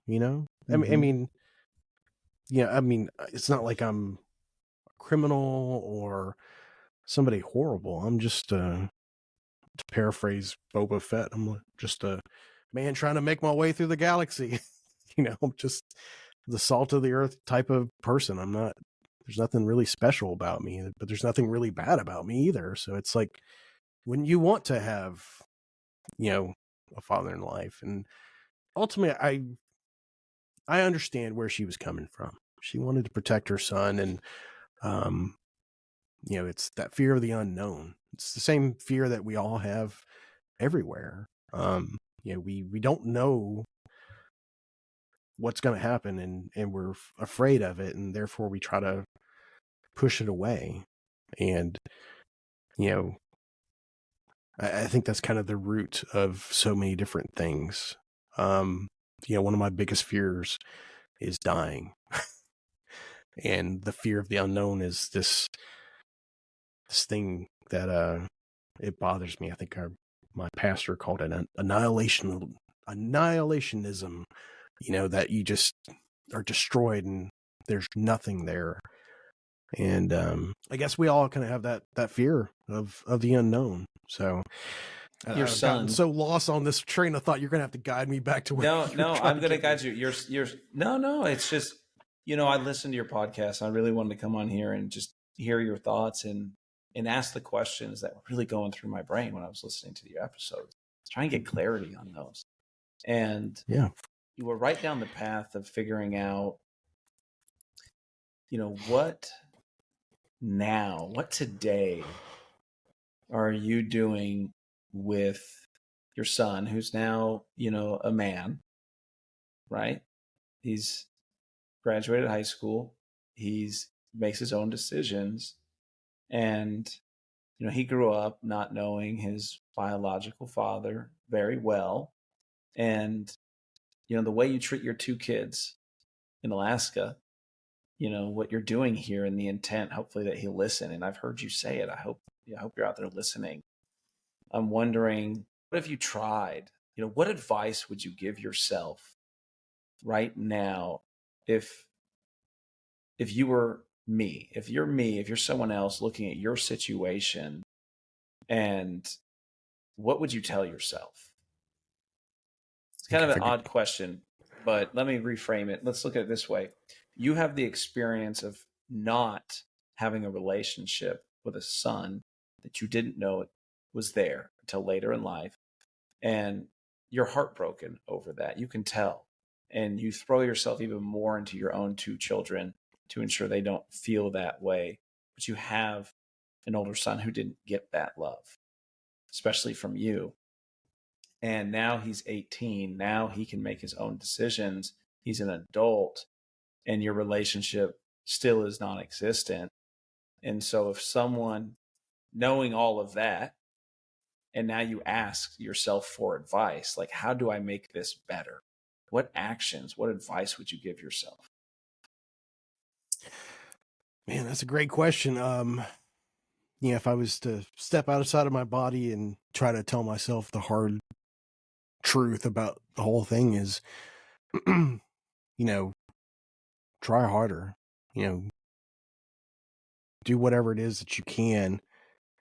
I mean, yeah, I mean, it's not like I'm a criminal or somebody horrible. I'm just, to paraphrase Boba Fett, I'm just a man trying to make my way through the galaxy. I'm just the salt of the earth type of person. There's nothing really special about me, but there's nothing really bad about me either. So it's like, when you want to have, a father in life, and ultimately I understand where she was coming from. She wanted to protect her son, and it's that fear of the unknown. It's the same fear that we all have everywhere. We don't know what's going to happen, and we're afraid of it, and therefore we try to push it away. And I think that's kind of the root of so many different things. One of my biggest fears is dying. And the fear of the unknown is this thing that it bothers me. I think my pastor called it annihilationism. That you just are destroyed and there's nothing there. And I guess we all kind of have that fear of the unknown. So Your I've gotten son. so lost on this train of thought. You're going to have to guide me back to where. No, I'm going to guide you. No. It's just, I listened to your podcast. I really wanted to come on here and just hear your thoughts and ask the questions that were really going through my brain when I was listening to your episodes. Trying to get clarity on those. And yeah, you were right down the path of figuring out, what today are you doing with your son, who's now, a man, right? He's graduated high school. He's makes his own decisions. And, he grew up not knowing his biological father very well. And, the way you treat your 2 kids in Alaska, what you're doing here and the intent, hopefully that he'll listen. And I've heard you say it. I hope you're out there listening. I'm wondering, what have you tried? What advice would you give yourself right now if you were me, if you're someone else looking at your situation, and what would you tell yourself? It's kind of an odd question, but let me reframe it. Let's look at it this way. You have the experience of not having a relationship with a son that you didn't know was there until later in life. And you're heartbroken over that. You can tell. And you throw yourself even more into your own 2 children to ensure they don't feel that way. But you have an older son who didn't get that love, especially from you. And now he's 18. Now he can make his own decisions. He's an adult, and your relationship still is non-existent. And so if someone, knowing all of that, and now you ask yourself for advice, like, how do I make this better? What actions, what advice would you give yourself? Man, that's a great question. If I was to step outside of my body and try to tell myself the hard truth about the whole thing is, try harder, do whatever it is that you can.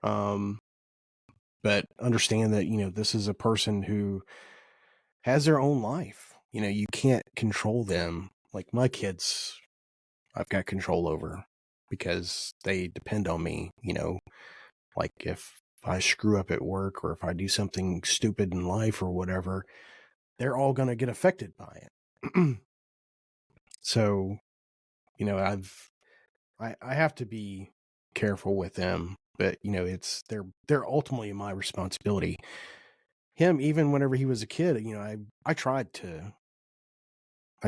But understand that, this is a person who has their own life. You can't control them. Like my kids, I've got control over because they depend on me, like if I screw up at work or if I do something stupid in life or whatever, they're all going to get affected by it. So, you know, I have to be careful with them, but you know, they're ultimately my responsibility. Him, even whenever he was a kid, you know, I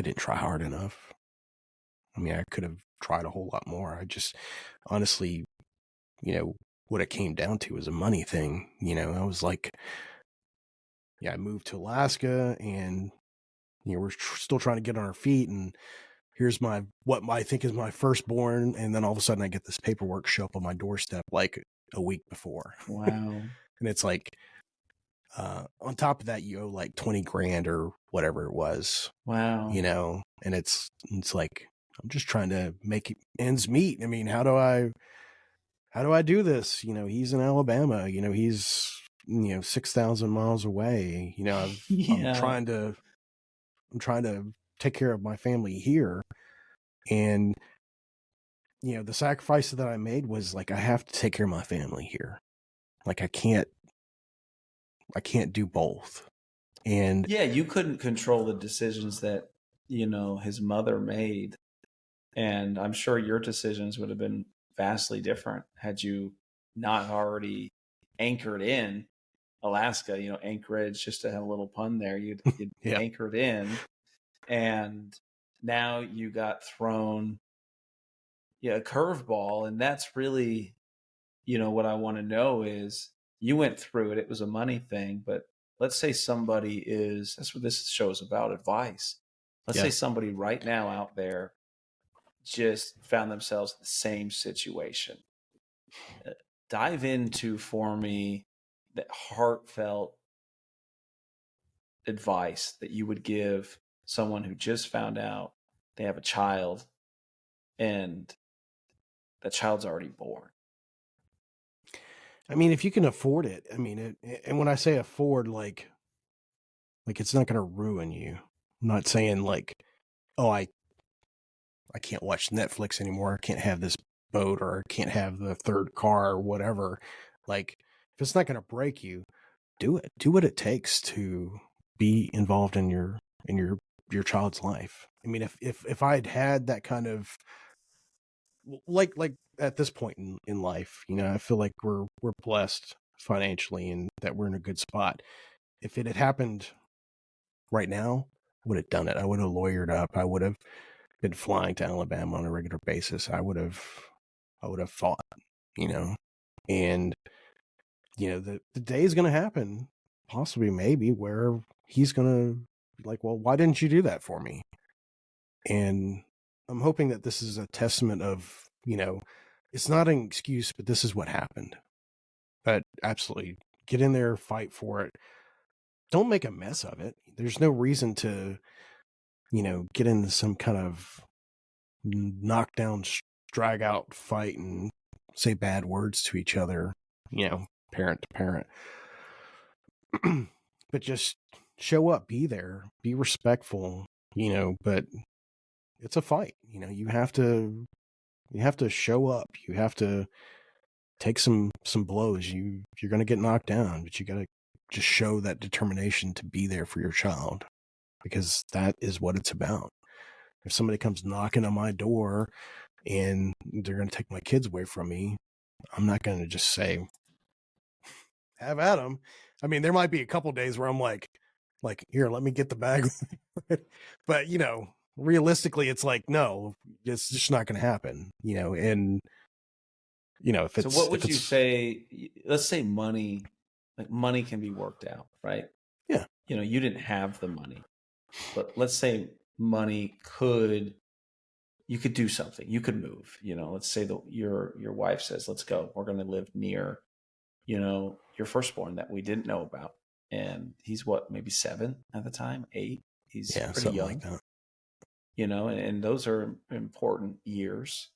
didn't try hard enough. I mean, I could have tried a whole lot more. I just honestly, you know, what it came down to was a money thing. You know, I was like, yeah, I moved to Alaska, and you know, we're still trying to get on our feet, and here's I think is my firstborn, and then all of a sudden I get this paperwork show up on my doorstep like a week before. Wow. And it's like, on top of that, you owe like 20 grand or whatever it was, Wow. you know, and it's like, I'm just trying to make ends meet. I mean, how do I do this? You know, he's in Alabama, you know, he's, you know, 6,000 miles away. You know, I'm Yeah. trying to take care of my family here. And, you know, the sacrifice that I made was like, I have to take care of my family here. Like, I can't do both. And Yeah, you couldn't control the decisions that, you know, his mother made. And I'm sure your decisions would have been vastly different had you not already anchored in Alaska, you know, Anchorage, just to have a little pun there. You'd yeah, anchored in, and now you got thrown, yeah, a curveball. And that's really, you know, what I want to know is you went through it. It was a money thing, but let's say somebody is, that's what this show is about, advice. Let's say yeah. somebody right now out there just found themselves in the same situation. Uh, Dive into for me that heartfelt advice that you would give someone who just found out they have a child and the child's already born. I mean, if you can afford it, I mean, and when I say afford, like it's not going to ruin you. I'm not saying like, oh, I can't watch Netflix anymore. I can't have this boat, or I can't have the third car or whatever. Like, if it's not going to break you, do it. Do what it takes to be involved in your child's life. I mean, if I'd had that kind of like at this point in life, you know, I feel like we're blessed financially and that we're in a good spot. If it had happened right now, I would have done it. I would have lawyered up. I would have been flying to Alabama on a regular basis. I would have fought, you know, and you know, the day is going to happen, possibly, maybe, where he's going to be like, well, why didn't you do that for me? And I'm hoping that this is a testament of, you know, it's not an excuse, but this is what happened. But absolutely, get in there, fight for it. Don't make a mess of it. There's no reason to, you know, get into some kind of knockdown, drag out fight and say bad words to each other, you know, parent to parent. But just show up, be there, be respectful, you know, but it's a fight. You know, you have to show up. You have to take some blows. You're going to get knocked down, but you got to just show that determination to be there for your child, because that is what it's about. If somebody comes knocking on my door and they're going to take my kids away from me, I'm not going to just say, have at them. I mean, there might be a couple days where I'm like, here, let me get the bag. But, you know, realistically, it's like, no, it's just not going to happen, you know. And, you know, So what would you say, let's say money, like money can be worked out, right? yeah, You know, you didn't have the money, but let's say money could, you could do something, you could move, you know, let's say that your wife says, let's go, we're going to live near, you know, your firstborn that we didn't know about. And he's what, maybe 7 at the time, 8. He's yeah, pretty something like young, that. you know, and those are important years.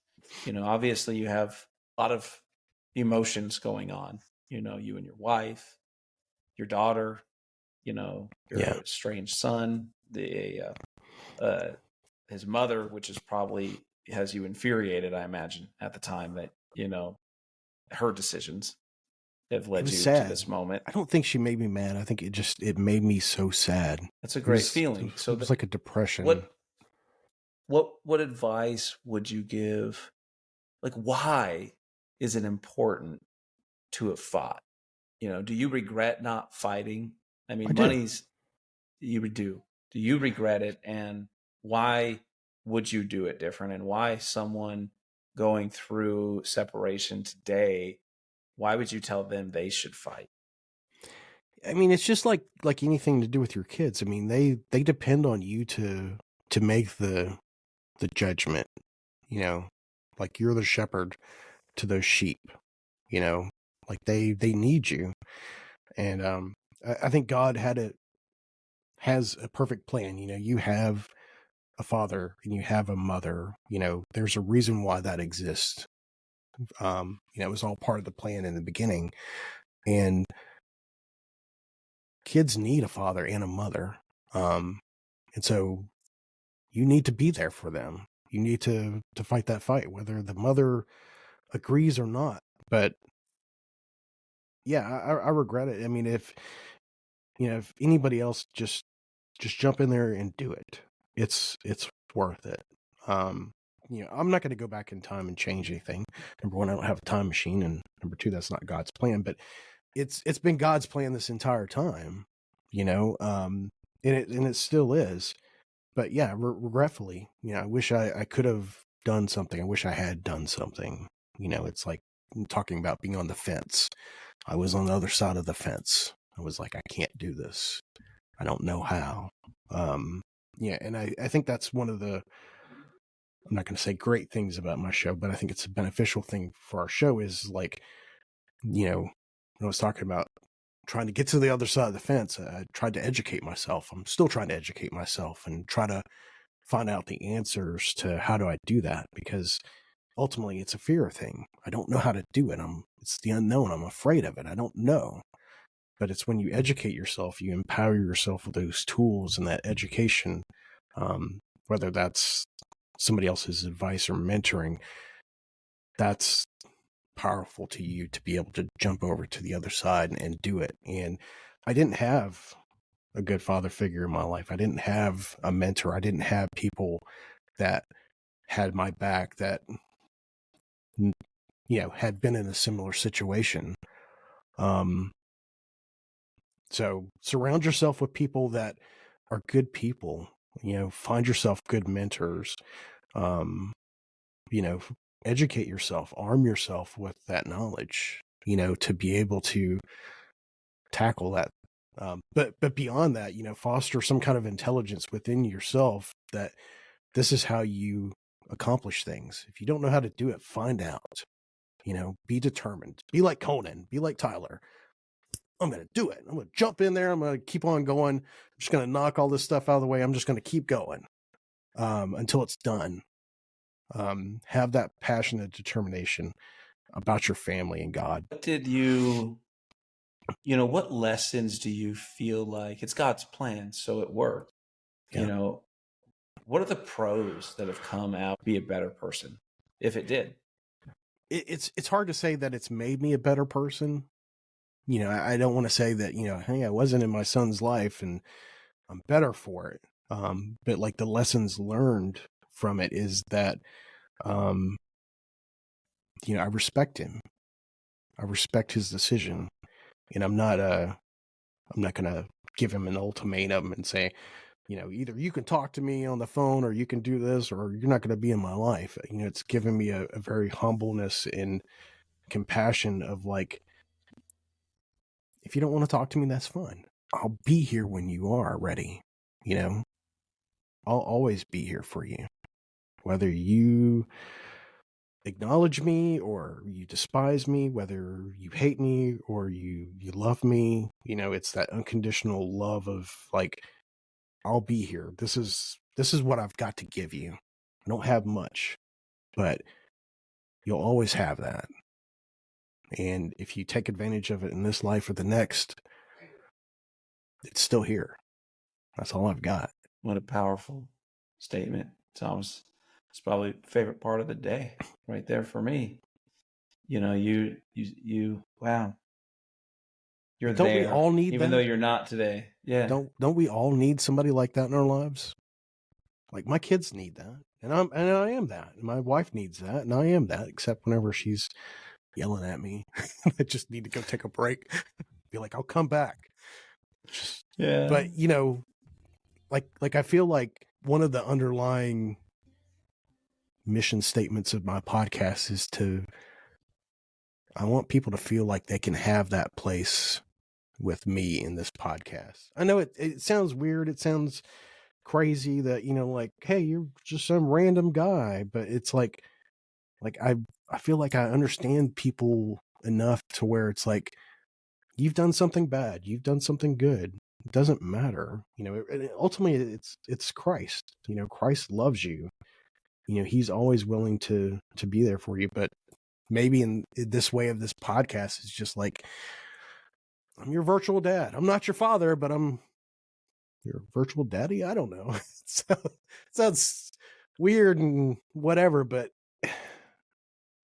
You know, obviously you have a lot of emotions going on, you know, you and your wife, your daughter, you know, Yeah, your estranged son, his mother, which is probably has you infuriated, I imagine, at the time that, you know, her decisions. have It led was you to sad. this moment. I don't think she made me mad. I think it made me so sad. That's a great feeling. It So was like a depression. what advice would you give? Like, why is it important to have fought? Do you regret not fighting? I I mean, do. you do. Do you regret it? And why would you do it different? And why someone going through separation today, why would you tell them they should fight? I mean, it's just like anything to do with your kids. I mean, they depend on you to make the judgment, you know. Like you're the shepherd to those sheep, you know. Like they need you. And I think God has a perfect plan. You have a father and you have a mother. There's a reason why that exists. It was all part of the plan in the beginning. And kids need a father and a mother. And so you need to be there for them. You need to fight that fight, whether the mother agrees or not. But yeah, I regret it. I mean, if anybody else just jump in there and do it, it's worth it. I'm not going to go back in time and change anything. Number one, I don't have a time machine, and number two, that's not God's plan. But it's been God's plan this entire time, and it still is. But yeah, regretfully, I wish I could have done something. I wish I had done something. It's like talking about being on the fence. I was on the other side of the fence. I was like, I can't do this. I don't know how. Yeah, and I think that's one of the, I'm not going to say great things about my show, but I think it's a beneficial thing for our show is like, when I was talking about trying to get to the other side of the fence, I tried to educate myself. I'm still trying to educate myself and try to find out the answers to how do I do that, because ultimately it's a fear thing. I don't know how to do it. It's the unknown. I'm afraid of it. I don't know. But it's when you educate yourself, you empower yourself with those tools and that education, whether that's somebody else's advice or mentoring, that's powerful to you to be able to jump over to the other side and do it. And I didn't have a good father figure in my life. I didn't have a mentor. I didn't have people that had my back that, had been in a similar situation. So surround yourself with people that are good people, find yourself good mentors, um, you know, educate yourself, arm yourself with that knowledge, to be able to tackle that. But beyond that, foster some kind of intelligence within yourself that this is how you accomplish things. If you don't know how to do it, find out, be determined, be like Conan, be like Tyler. I'm going to do it. I'm going to jump in there. I'm going to keep on going. I'm just going to knock all this stuff out of the way. I'm just going to keep going until it's done. Have that passionate determination about your family and God. What lessons do you feel like it's God's plan, so it worked? Yeah. What are the pros that have come out to be a better person, if it did? It's hard to say that it's made me a better person. I don't want to say that, hey, I wasn't in my son's life and I'm better for it. But like the lessons learned from it is that, I respect him. I respect his decision, and I'm not going to give him an ultimatum and say, either you can talk to me on the phone or you can do this or you're not going to be in my life. It's given me a very humbleness and compassion of like, if you don't want to talk to me, that's fine. I'll be here when you are ready. I'll always be here for you. Whether you acknowledge me or you despise me, whether you hate me or you love me, it's that unconditional love of like, I'll be here. This is what I've got to give you. I don't have much, but you'll always have that. And if you take advantage of it in this life or the next, it's still here. That's all I've got. What a powerful statement, Thomas. It's probably the favorite part of the day right there for me. Wow. You're Don't we there, all need even though that? you're not today. Yeah. Don't we all need somebody like that in our lives? Like my kids need that, and I am that. And my wife needs that, and I am that. Except whenever she's yelling at me, I just need to go take a break. Be like, I'll come back. Yeah. But you know, like I feel like one of the underlying mission statements of my podcast is I want people to feel like they can have that place with me in this podcast. I know it sounds weird. It sounds crazy that, you know, like, hey, you're just some random guy, but it's like I feel like I understand people enough to where it's like, you've done something bad, you've done something good. It doesn't matter. You know, ultimately it's Christ. You know, Christ loves you. You know, he's always willing to be there for you. But maybe in this way of this podcast is just like, I'm your virtual dad. I'm not your father, but I'm your virtual daddy. I don't know. So, sounds weird and whatever, but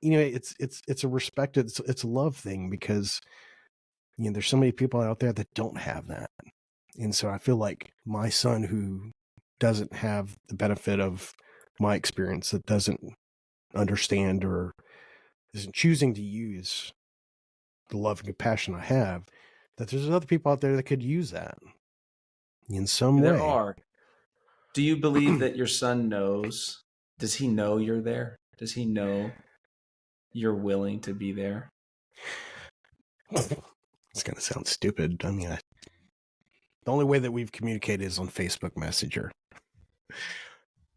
you know, it's a respect. It's a love thing because, you know, there's so many people out there that don't have that. And so I feel like my son, who doesn't have the benefit of my experience, that doesn't understand or isn't choosing to use the love and compassion I have, that there's other people out there that could use that in some There way. are. Do you believe that your son knows? Does he know you're there? Does he know you're willing to be there? It's going to sound stupid. I mean, the only way that we've communicated is on Facebook Messenger.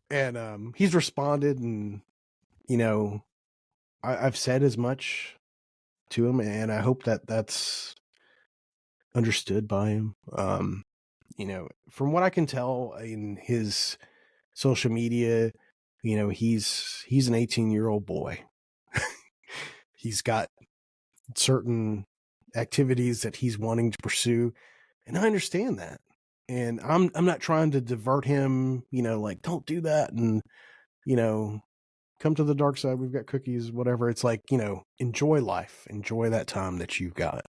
And he's responded, and, you know, I've said as much to him, and I hope that that's understood by him. You know, from what I can tell in his social media, you know, he's an 18-year-old boy. He's got certain activities that he's wanting to pursue, and I understand that. And I'm not trying to divert him, you know, like, don't do that, and, you know, come to the dark side, we've got cookies, whatever. It's like, you know, enjoy life, enjoy that time that you've got.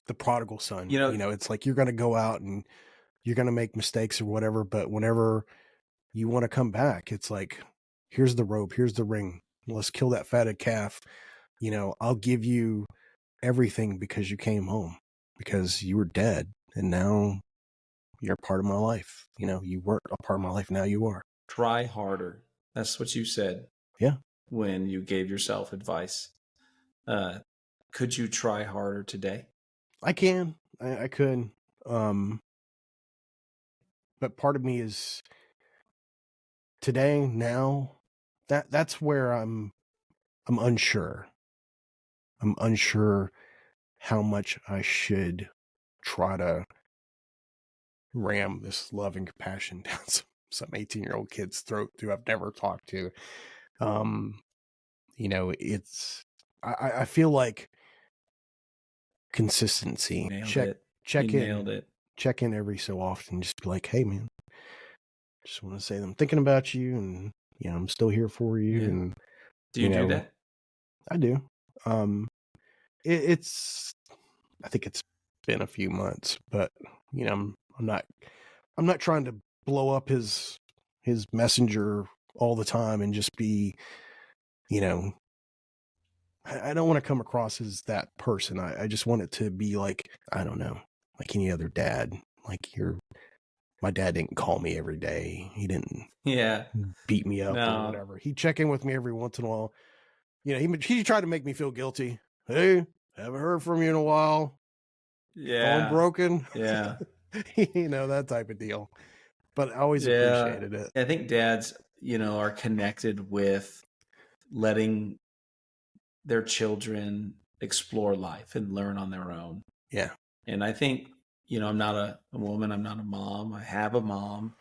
The prodigal son, You know, you know, it's like you're going to go out and you're going to make mistakes or whatever, but whenever you want to come back, it's like, here's the rope, here's the ring, let's kill that fatted calf. You know, I'll give you everything because you came home, because you were dead, and now you're a part of my life. You know, you weren't a part of my life, now you are. try harder. That's what you said. Yeah. When you gave yourself advice. Could you try harder today? I can. I could. But part of me is today, now, that's where I'm unsure. I'm unsure how much I should try to ram this love and compassion down some 18-year-old kid's throat who I've never talked to. You know, I feel like consistency. Nailed Check it. You in. nailed it. Check in every so often. Just be like, hey man, just want to say that I'm thinking about you, and, you know, I'm still here for you. Yeah. And Do you do know, that? I do. It's I think it's been a few months, but, you know, I'm not trying to blow up his messenger all the time and just be, you know, I don't want to come across as that person. I just want it to be like, I don't know, like any other dad. Like, my dad didn't call me every day. He didn't Yeah. beat me up or No. whatever. He'd check in with me every once in a while. You know, he tried to make me feel guilty. Hey, haven't heard from you in a while. Yeah. Phone broken. Yeah. You know, that type of deal. But I always appreciated it. I think dads, you know, are connected with letting their children explore life and learn on their own. Yeah. And I think, you know, I'm not a woman, I'm not a mom. I have a mom.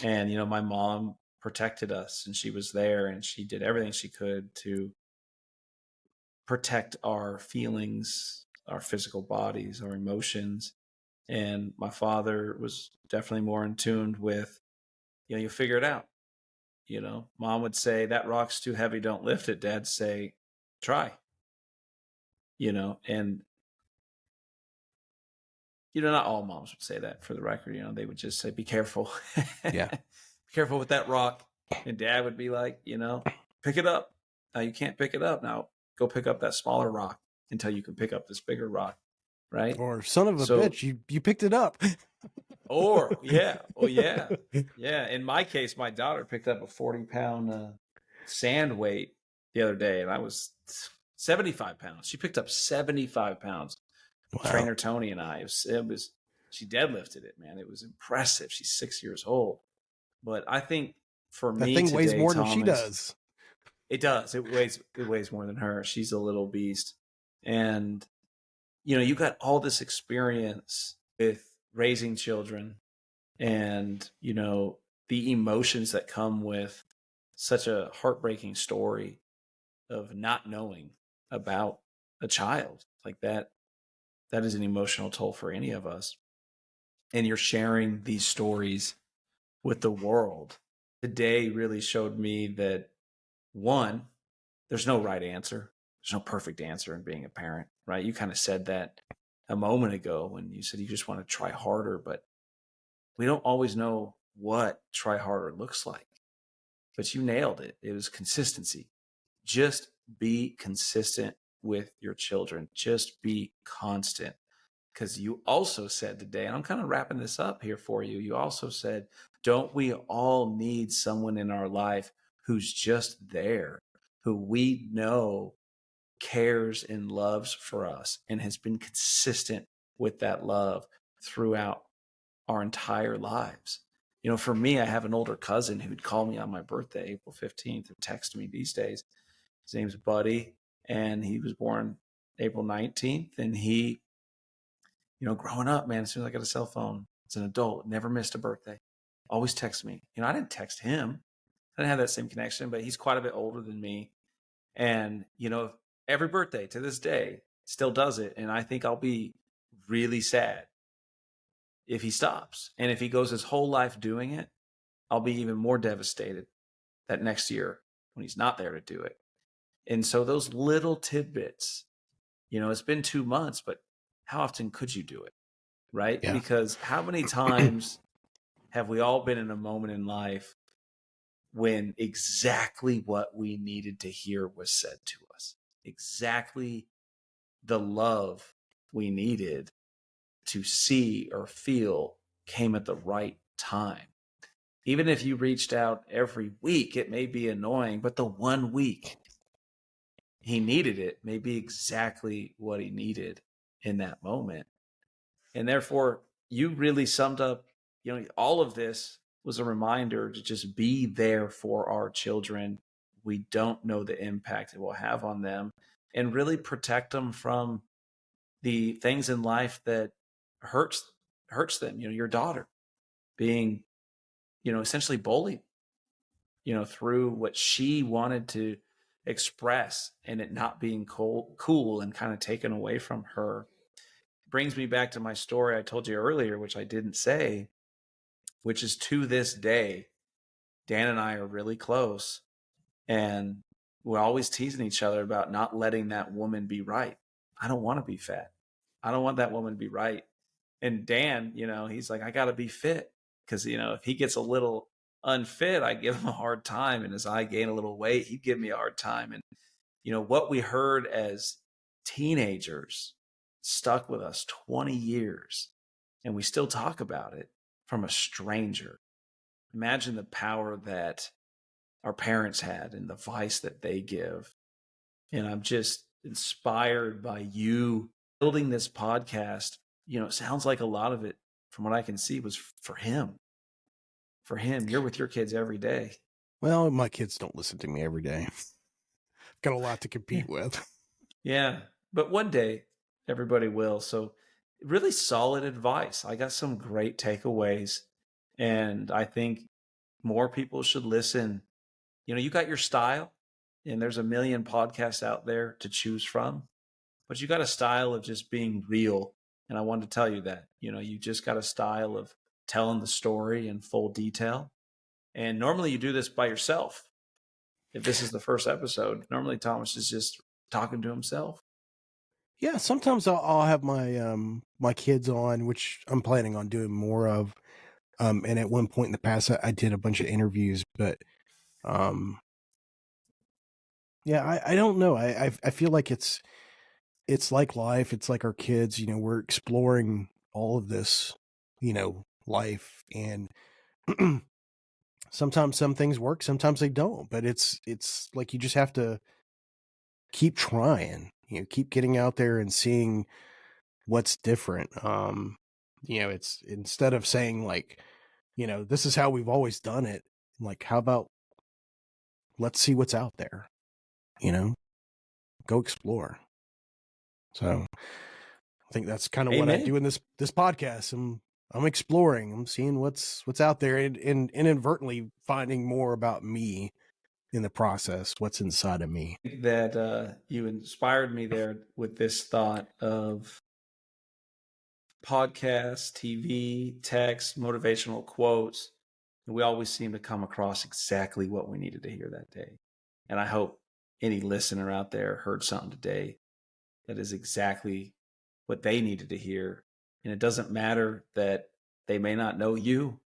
And, you know, my mom protected us, and she was there, and she did everything she could to protect our feelings, our physical bodies, our emotions. And my father was definitely more in tune with, you know, you figure it out. You know, mom would say, that rock's too heavy, don't lift it. Dad'd say, try. You know, and not all moms would say that, for the record. They would just say, be careful. Yeah. Be careful with that rock. And dad would be like, pick it up. Now you can't pick it up. Now go pick up that smaller rock until you can pick up this bigger rock. Right. Or son of a So, bitch, you picked it up. or yeah. Oh yeah. Yeah. In my case, my daughter picked up a 40-pound sand weight the other day, and I was 75 pounds. She picked up 75 pounds. Wow. Trainer Tony and I, she deadlifted it, man. It was impressive. She's 6 years old. But I think for That me thing today, weighs more Thomas, than she does. It does. It weighs more than her. She's a little beast. And, you got all this experience with raising children and, the emotions that come with such a heartbreaking story of not knowing about a child like that. That is an emotional toll for any of us. And you're sharing these stories with the world. Today really showed me that, one, there's no right answer. There's no perfect answer in being a parent, right? You kind of said that a moment ago when you said you just want to try harder, but we don't always know what try harder looks like. But you nailed it. It was consistency. Just be consistent with your children. Just be constant. Because you also said today, and I'm kind of wrapping this up here for you, you also said, don't we all need someone in our life who's just there, who we know cares and loves for us and has been consistent with that love throughout our entire lives? For me, I have an older cousin who'd call me on my birthday, April 15th, and text me these days. His name's Buddy, and he was born April 19th, and he, growing up, man, as soon as I got a cell phone, as an adult, never missed a birthday. Always text me. I didn't text him. I didn't have that same connection, but he's quite a bit older than me. And, every birthday to this day still does it. And I think I'll be really sad if he stops. And if he goes his whole life doing it, I'll be even more devastated that next year when he's not there to do it. And so those little tidbits, it's been 2 months, but how often could you do it? Right? Yeah. Because how many times have we all been in a moment in life when exactly what we needed to hear was said to us? Exactly the love we needed to see or feel came at the right time. Even if you reached out every week, it may be annoying, but the 1 week he needed it may be exactly what he needed in that moment. And therefore, you really summed up, all of this was a reminder to just be there for our children. We don't know the impact it will have on them, and really protect them from the things in life that hurts them. Your daughter being, essentially bullied, through what she wanted to express, and it not being cool and kind of taken away from her. Brings me back to my story I told you earlier, which I didn't say, which is, to this day, Dan and I are really close, and we're always teasing each other about not letting that woman be right. I don't want to be fat. I don't want that woman to be right. And Dan, he's like, I got to be fit, because, if he gets a little unfit, I give him a hard time. And as I gain a little weight, he'd give me a hard time. And, what we heard as teenagers stuck with us 20 years, and we still talk about it from a stranger. Imagine the power that our parents had and the advice that they give. And I'm just inspired by you building this podcast. It sounds like a lot of it, from what I can see, was for him. For him, you're with your kids every day. Well, my kids don't listen to me every day. Got a lot to compete with. Yeah, but one day everybody will. So really solid advice. I got some great takeaways, and I think more people should listen. You got your style, and there's a million podcasts out there to choose from, but you got a style of just being real. And I wanted to tell you that, you just got a style of telling the story in full detail. And normally you do this by yourself. If this is the first episode, normally Thomas is just talking to himself. Yeah, sometimes I'll have my kids on, which I'm planning on doing more of. And at one point in the past, I did a bunch of interviews, but um, yeah, I don't know. I feel like it's like life. It's like our kids. We're exploring all of this, life, and sometimes some things work, sometimes they don't. But it's like you just have to keep trying. Keep getting out there and seeing what's different. It's instead of saying like, this is how we've always done it. Like, how about let's see what's out there, you know, go explore. So I think that's kind of what I Amen. do in this podcast. I'm exploring, I'm seeing what's out there, and inadvertently finding more about me in the process, what's inside of me. That you inspired me there with this thought of podcasts, TV, text, motivational quotes. We always seem to come across exactly what we needed to hear that day. And I hope any listener out there heard something today that is exactly what they needed to hear. And it doesn't matter that they may not know you.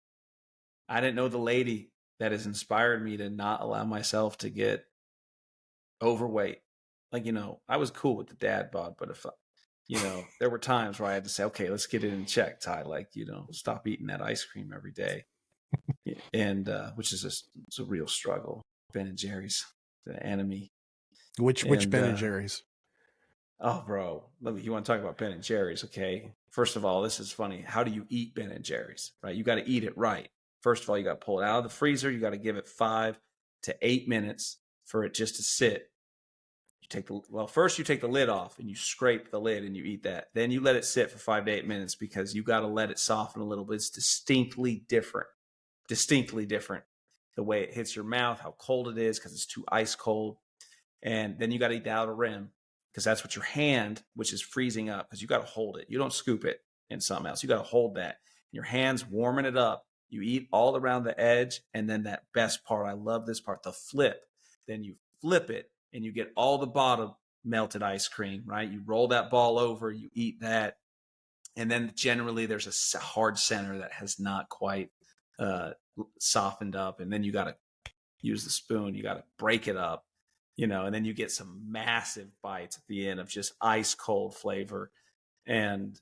I didn't know the lady that has inspired me to not allow myself to get overweight. Like, I was cool with the dad bod, but if, there were times where I had to say, okay, let's get it in check, Ty. Like, stop eating that ice cream every day. And, which is it's a real struggle. Ben and Jerry's, the enemy. Which And, Ben and Jerry's? oh, bro, you want to talk about Ben and Jerry's? Okay. First of all, this is funny. How do you eat Ben and Jerry's, right? You got to eat it right. First of all, you got to pull it out of the freezer. You got to give it 5 to 8 minutes for it just to sit. First you take the lid off and you scrape the lid and you eat that. Then you let it sit for 5 to 8 minutes because you got to let it soften a little bit. It's distinctly different. The way it hits your mouth, how cold it is because it's too ice cold. And then you got to eat the outer rim because that's what your hand, which is freezing up, because you got to hold it. You don't scoop it in something else. You got to hold that. Your hand's warming it up. You eat all around the edge. And then that best part, I love this part, the flip. Then you flip it and you get all the bottom melted ice cream, right? You roll that ball over, you eat that. And then generally there's a hard center that has not quite softened up. And then you got to use the spoon. You got to break it up, and then you get some massive bites at the end of just ice cold flavor. And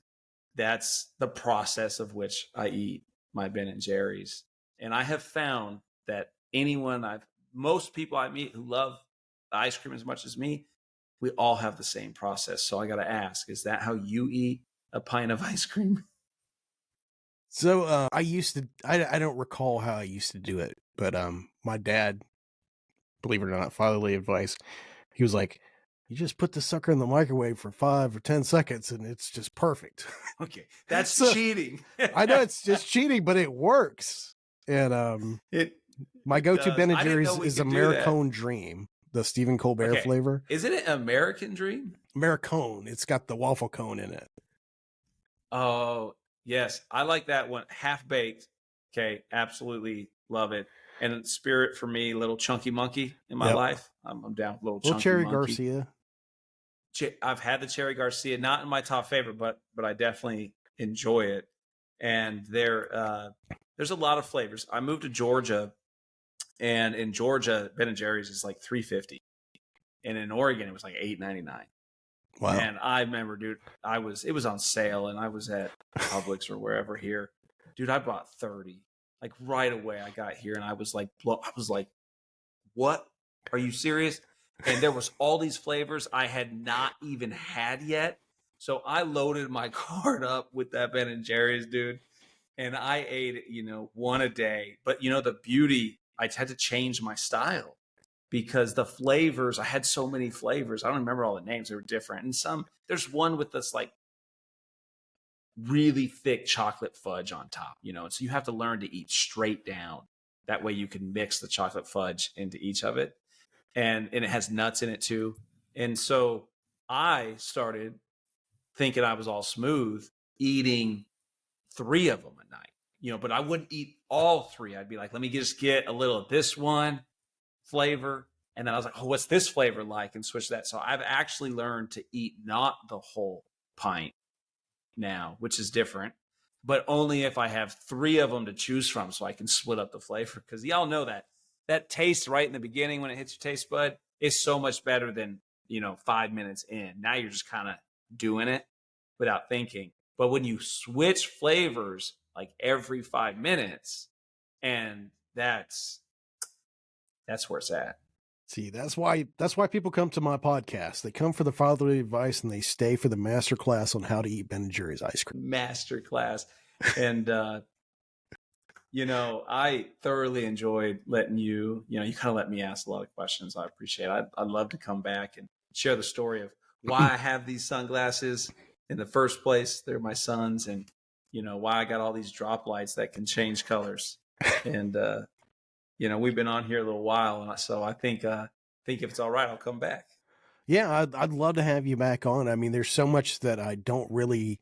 that's the process of which I eat my Ben and Jerry's. And I have found that most people I meet who love ice cream as much as me, we all have the same process. So I got to ask, is that how you eat a pint of ice cream? So I used to, I don't recall how I used to do it, but my dad, believe it or not, fatherly advice, he was like, you just put the sucker in the microwave for 5 or 10 seconds and it's just perfect. Okay, that's cheating. I know it's just cheating, but it works. And my go-to Ben and Jerry's is Americone Dream, the Stephen Colbert flavor. Isn't it American Dream? Americone. It's got the waffle cone in it. Oh, yes. I like that one. Half baked. Okay. Absolutely love it. And Spirit for me, little chunky monkey in my life. I'm down with little chunky Cherry monkey. Garcia. I've had the Cherry Garcia, not in my top favorite, but I definitely enjoy it. And there's a lot of flavors. I moved to Georgia, and in Georgia, Ben and Jerry's is like $3.50, and in Oregon it was like $8.99. Wow. And I remember, dude, it was on sale, and I was at Publix or wherever here. Dude, I bought 30. Like right away I got here, and I was like, what? Are you serious? And there was all these flavors I had not even had yet. So I loaded my cart up with that Ben and Jerry's, dude. And I ate, one a day. But the beauty, I had to change my style because the flavors, I had so many flavors. I don't remember all the names. They were different. And there's one with this like really thick chocolate fudge on top, so you have to learn to eat straight down. That way you can mix the chocolate fudge into each of it. And it has nuts in it too. And so I started thinking I was all smooth eating 3 of them a night, but I wouldn't eat all 3. I'd be like, let me just get a little of this one flavor And then I was like, oh, what's this flavor like? And switch that. So I've actually learned to eat not the whole pint now, which is different, but only if I have 3 of them to choose from, so I can split up the flavor. Because y'all know that taste right in the beginning when it hits your taste bud is so much better than, 5 minutes in. Now you're just kind of doing it without thinking. But when you switch flavors like every 5 minutes, and that's where it's at. See, that's why people come to my podcast. They come for the fatherly advice and they stay for the master class on how to eat Ben & Jerry's ice cream. Master class. And, I thoroughly enjoyed letting you kind of let me ask a lot of questions. I appreciate it. I'd love to come back and share the story of why I have these sunglasses in the first place. They're my son's, and, why I got all these drop lights that can change colors. And, we've been on here a little while, and so I think if it's all right, I'll come back. Yeah, I'd love to have you back on. I mean, there's so much that I don't really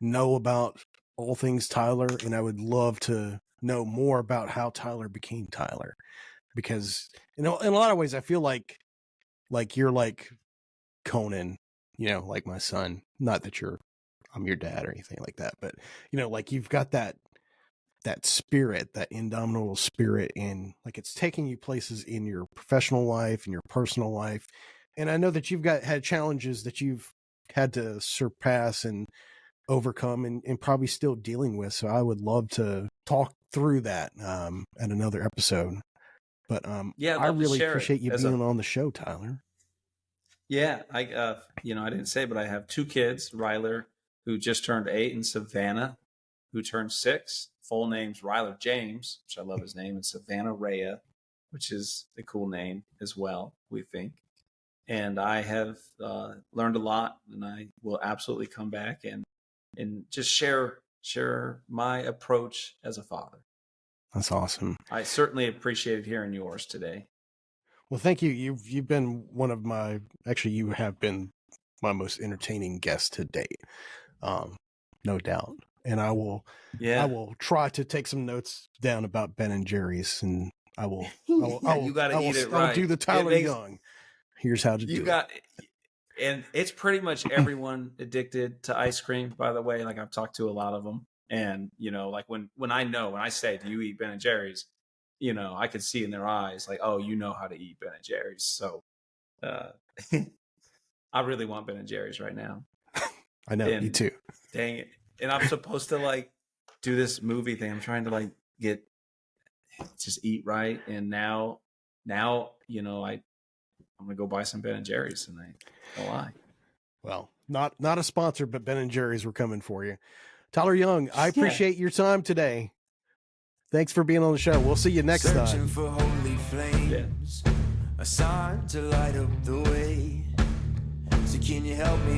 know about all things Tyler, and I would love to know more about how Tyler became Tyler, because in a lot of ways I feel like you're like Conan, like my son. Not that I'm your dad or anything like that, but like you've got that spirit, that indomitable spirit, and like it's taking you places in your professional life and your personal life. And I know that you've had challenges that you've had to surpass and overcome and probably still dealing with. So I would love to talk through that at another episode. But I really appreciate you being on the show, Tyler. Yeah, I didn't say, but I have 2 kids, Ryler, who just turned 8, and Savannah, who turned 6. Full name's Ryler James, which I love his name, and Savannah Rhea, which is a cool name as well, we think. And I have learned a lot, and I will absolutely come back and just share my approach as a father. That's awesome. I certainly appreciated hearing yours today. Well, thank you. You've been you have been my most entertaining guest to date. No doubt. And I will try to take some notes down about Ben & Jerry's, and you got to eat it right. I'll do the Tyler Young. Here's how to do it. And it's pretty much everyone addicted to ice cream, by the way. Like, I've talked to a lot of them, and like when I say, do you eat Ben & Jerry's? I could see in their eyes, like, oh, you know how to eat Ben & Jerry's. So I really want Ben & Jerry's right now. I know, me too. Dang it. And I'm supposed to do this movie thing. I'm trying to just eat right. And now, I'm going to go buy some Ben & Jerry's, and I don't lie. Well, not a sponsor, but Ben & Jerry's, we're coming for you. Tyler Young, I appreciate your time today. Thanks for being on the show. We'll see you next time. For holy flames, a sign to light up the way. So can you help me